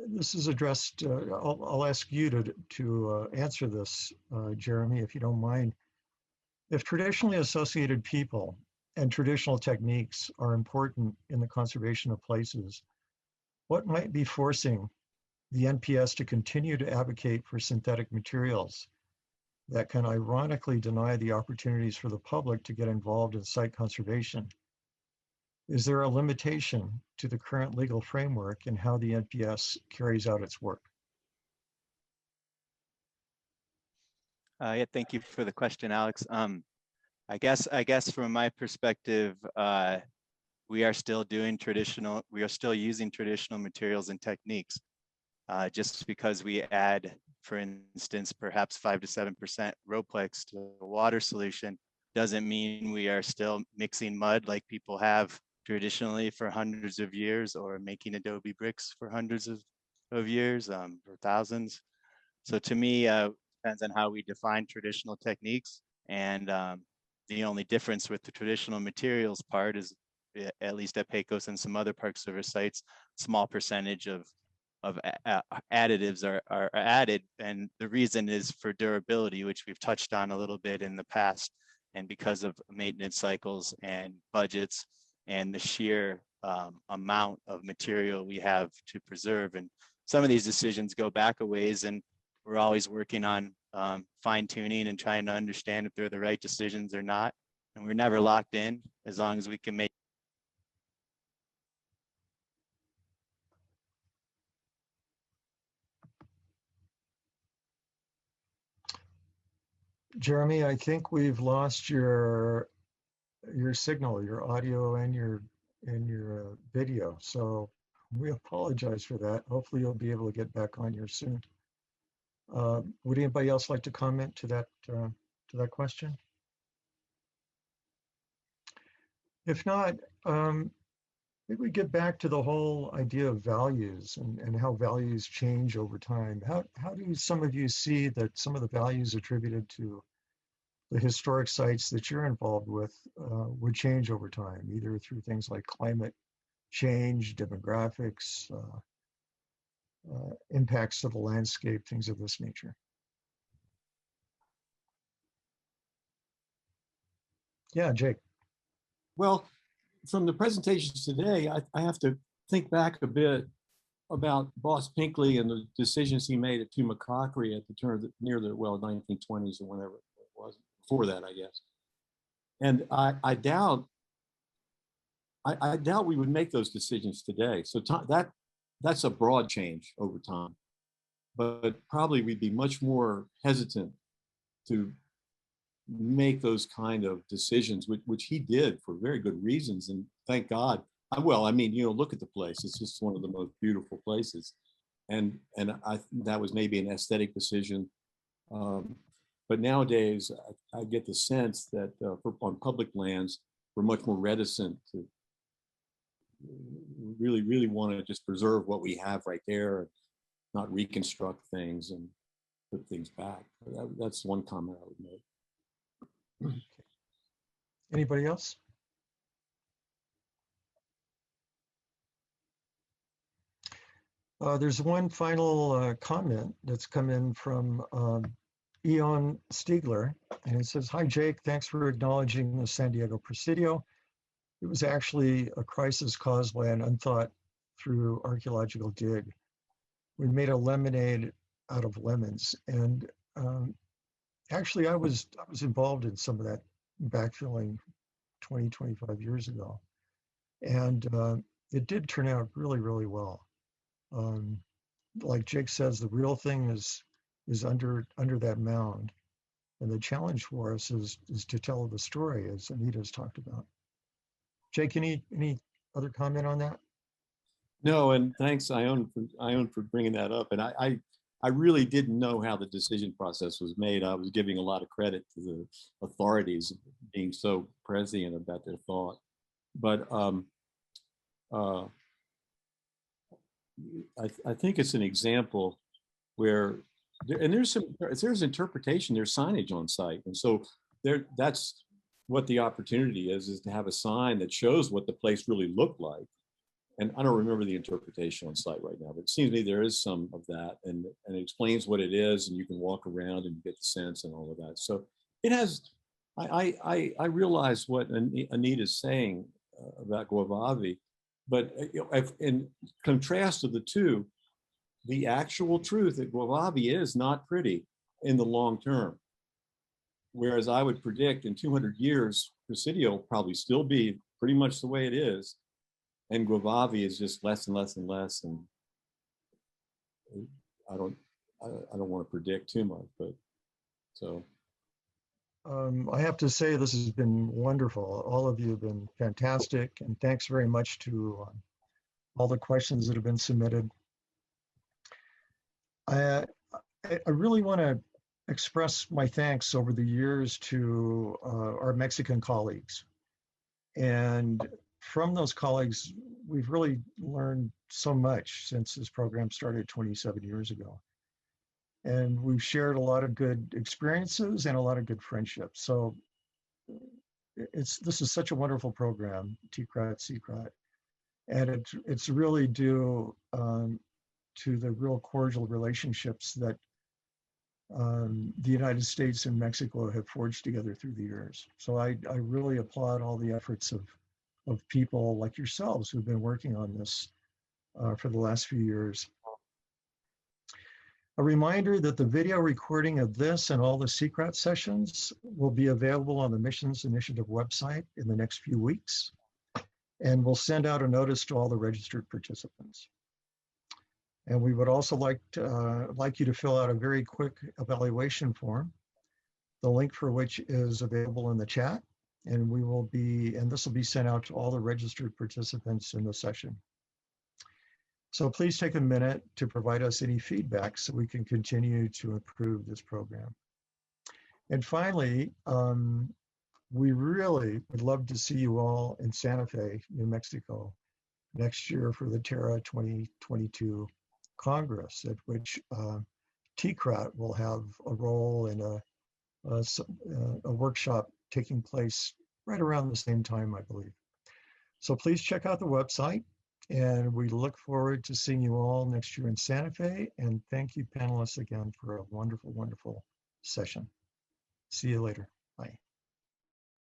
S1: this is addressed, I'll ask you to answer this, Jeremy, if you don't mind. If traditionally associated people and traditional techniques are important in the conservation of places, what might be forcing the NPS to continue to advocate for synthetic materials that can ironically deny the opportunities for the public to get involved in site conservation? Is there a limitation to the current legal framework and how the NPS carries out its work?
S4: Yeah, thank you for the question, Alex. I guess from my perspective, we are still using traditional materials and techniques. Just because we add, for instance, perhaps 5 to 7% Roplex to the water solution doesn't mean we are still mixing mud like people have traditionally for hundreds of years, or making adobe bricks for hundreds of years, or thousands. So to me, depends on how we define traditional techniques. And the only difference with the traditional materials part is, at least at Pecos and some other Park Service sites, small percentage of additives are added, and the reason is for durability, which we've touched on a little bit in the past, and because of maintenance cycles and budgets and the sheer amount of material we have to preserve. And some of these decisions go back a ways, and we're always working on fine tuning and trying to understand if they're the right decisions or not, and we're never locked in as long as we can make.
S1: Jeremy, I think we've lost your signal, your audio and your video. So We apologize for that. Hopefully you'll be able to get back on here soon. Would anybody else like to comment to that question? If not, maybe we get back to the whole idea of values and how values change over time. How do some of you see that some of the values attributed to the historic sites that you're involved with would change over time, either through things like climate change, demographics, impacts to the landscape, things of this nature? Yeah, Jake.
S6: Well, from the presentations today, I have to think back a bit about Boss Pinkley and the decisions he made at Tumacácori at the turn of near the 1920s or whenever it was, before that, I guess. And I doubt we would make those decisions today. So that's a broad change over time, but probably we'd be much more hesitant to make those kind of decisions, which he did for very good reasons. And thank God. Well, I mean, look at the place. It's just one of the most beautiful places. And that was maybe an aesthetic decision. But nowadays, I get the sense that on public lands, we're much more reticent to really want to just preserve what we have right there, and not reconstruct things and put things back. That's one comment I would make.
S1: Anybody else? There's one final comment that's come in from Eon Stiegler, and it says, "Hi Jake, thanks for acknowledging the San Diego Presidio. It was actually a crisis caused by an unthought through archaeological dig. We made a lemonade out of lemons." And actually, I was involved in some of that backfilling 25 years ago. And it did turn out really, really well. Like Jake says, the real thing is under that mound. And the challenge for us is to tell the story, as Anita's talked about. Jake, any other comment on that?
S6: No, and thanks, Ione, for bringing that up. And I really didn't know how the decision process was made. I was giving a lot of credit to the authorities being so prescient about their thought. But I think it's an example where there's interpretation, there's signage on site, and so that's what the opportunity is to have a sign that shows what the place really looked like. And I don't remember the interpretation on site right now, but it seems to me there is some of that, and it explains what it is, and you can walk around and get the sense and all of that. So it has. I realize what Anita's saying about Guavavi, but in contrast to the two, the actual truth that Guavavi is not pretty in the long term. Whereas I would predict in 200 years, Presidio will probably still be pretty much the way it is. And Guavavi is just less and less and less. And I don't want to predict too much, but so.
S1: I have to say this has been wonderful. All of you have been fantastic, and thanks very much to all the questions that have been submitted. I really want to express my thanks over the years to our Mexican colleagues. And from those colleagues, we've really learned so much since this program started 27 years ago. And we've shared a lot of good experiences and a lot of good friendships. So this is such a wonderful program, SICRAT, and it's really due to the real cordial relationships that the United States and Mexico have forged together through the years. So I really applaud all the efforts of people like yourselves who've been working on this for the last few years. A reminder that the video recording of this and all the SICRAT sessions will be available on the Missions Initiative website in the next few weeks. And we'll send out a notice to all the registered participants. And we would also like you to fill out a very quick evaluation form, the link for which is available in the chat. And this will be sent out to all the registered participants in the session. So please take a minute to provide us any feedback so we can continue to improve this program. And finally, we really would love to see you all in Santa Fe, New Mexico, next year for the Terra 2022 Congress, at which SICRAT will have a role in a workshop taking place right around the same time, I believe. So please check out the website, and we look forward to seeing you all next year in Santa Fe. And thank you, panelists, again for a wonderful, wonderful session. See you later. Bye.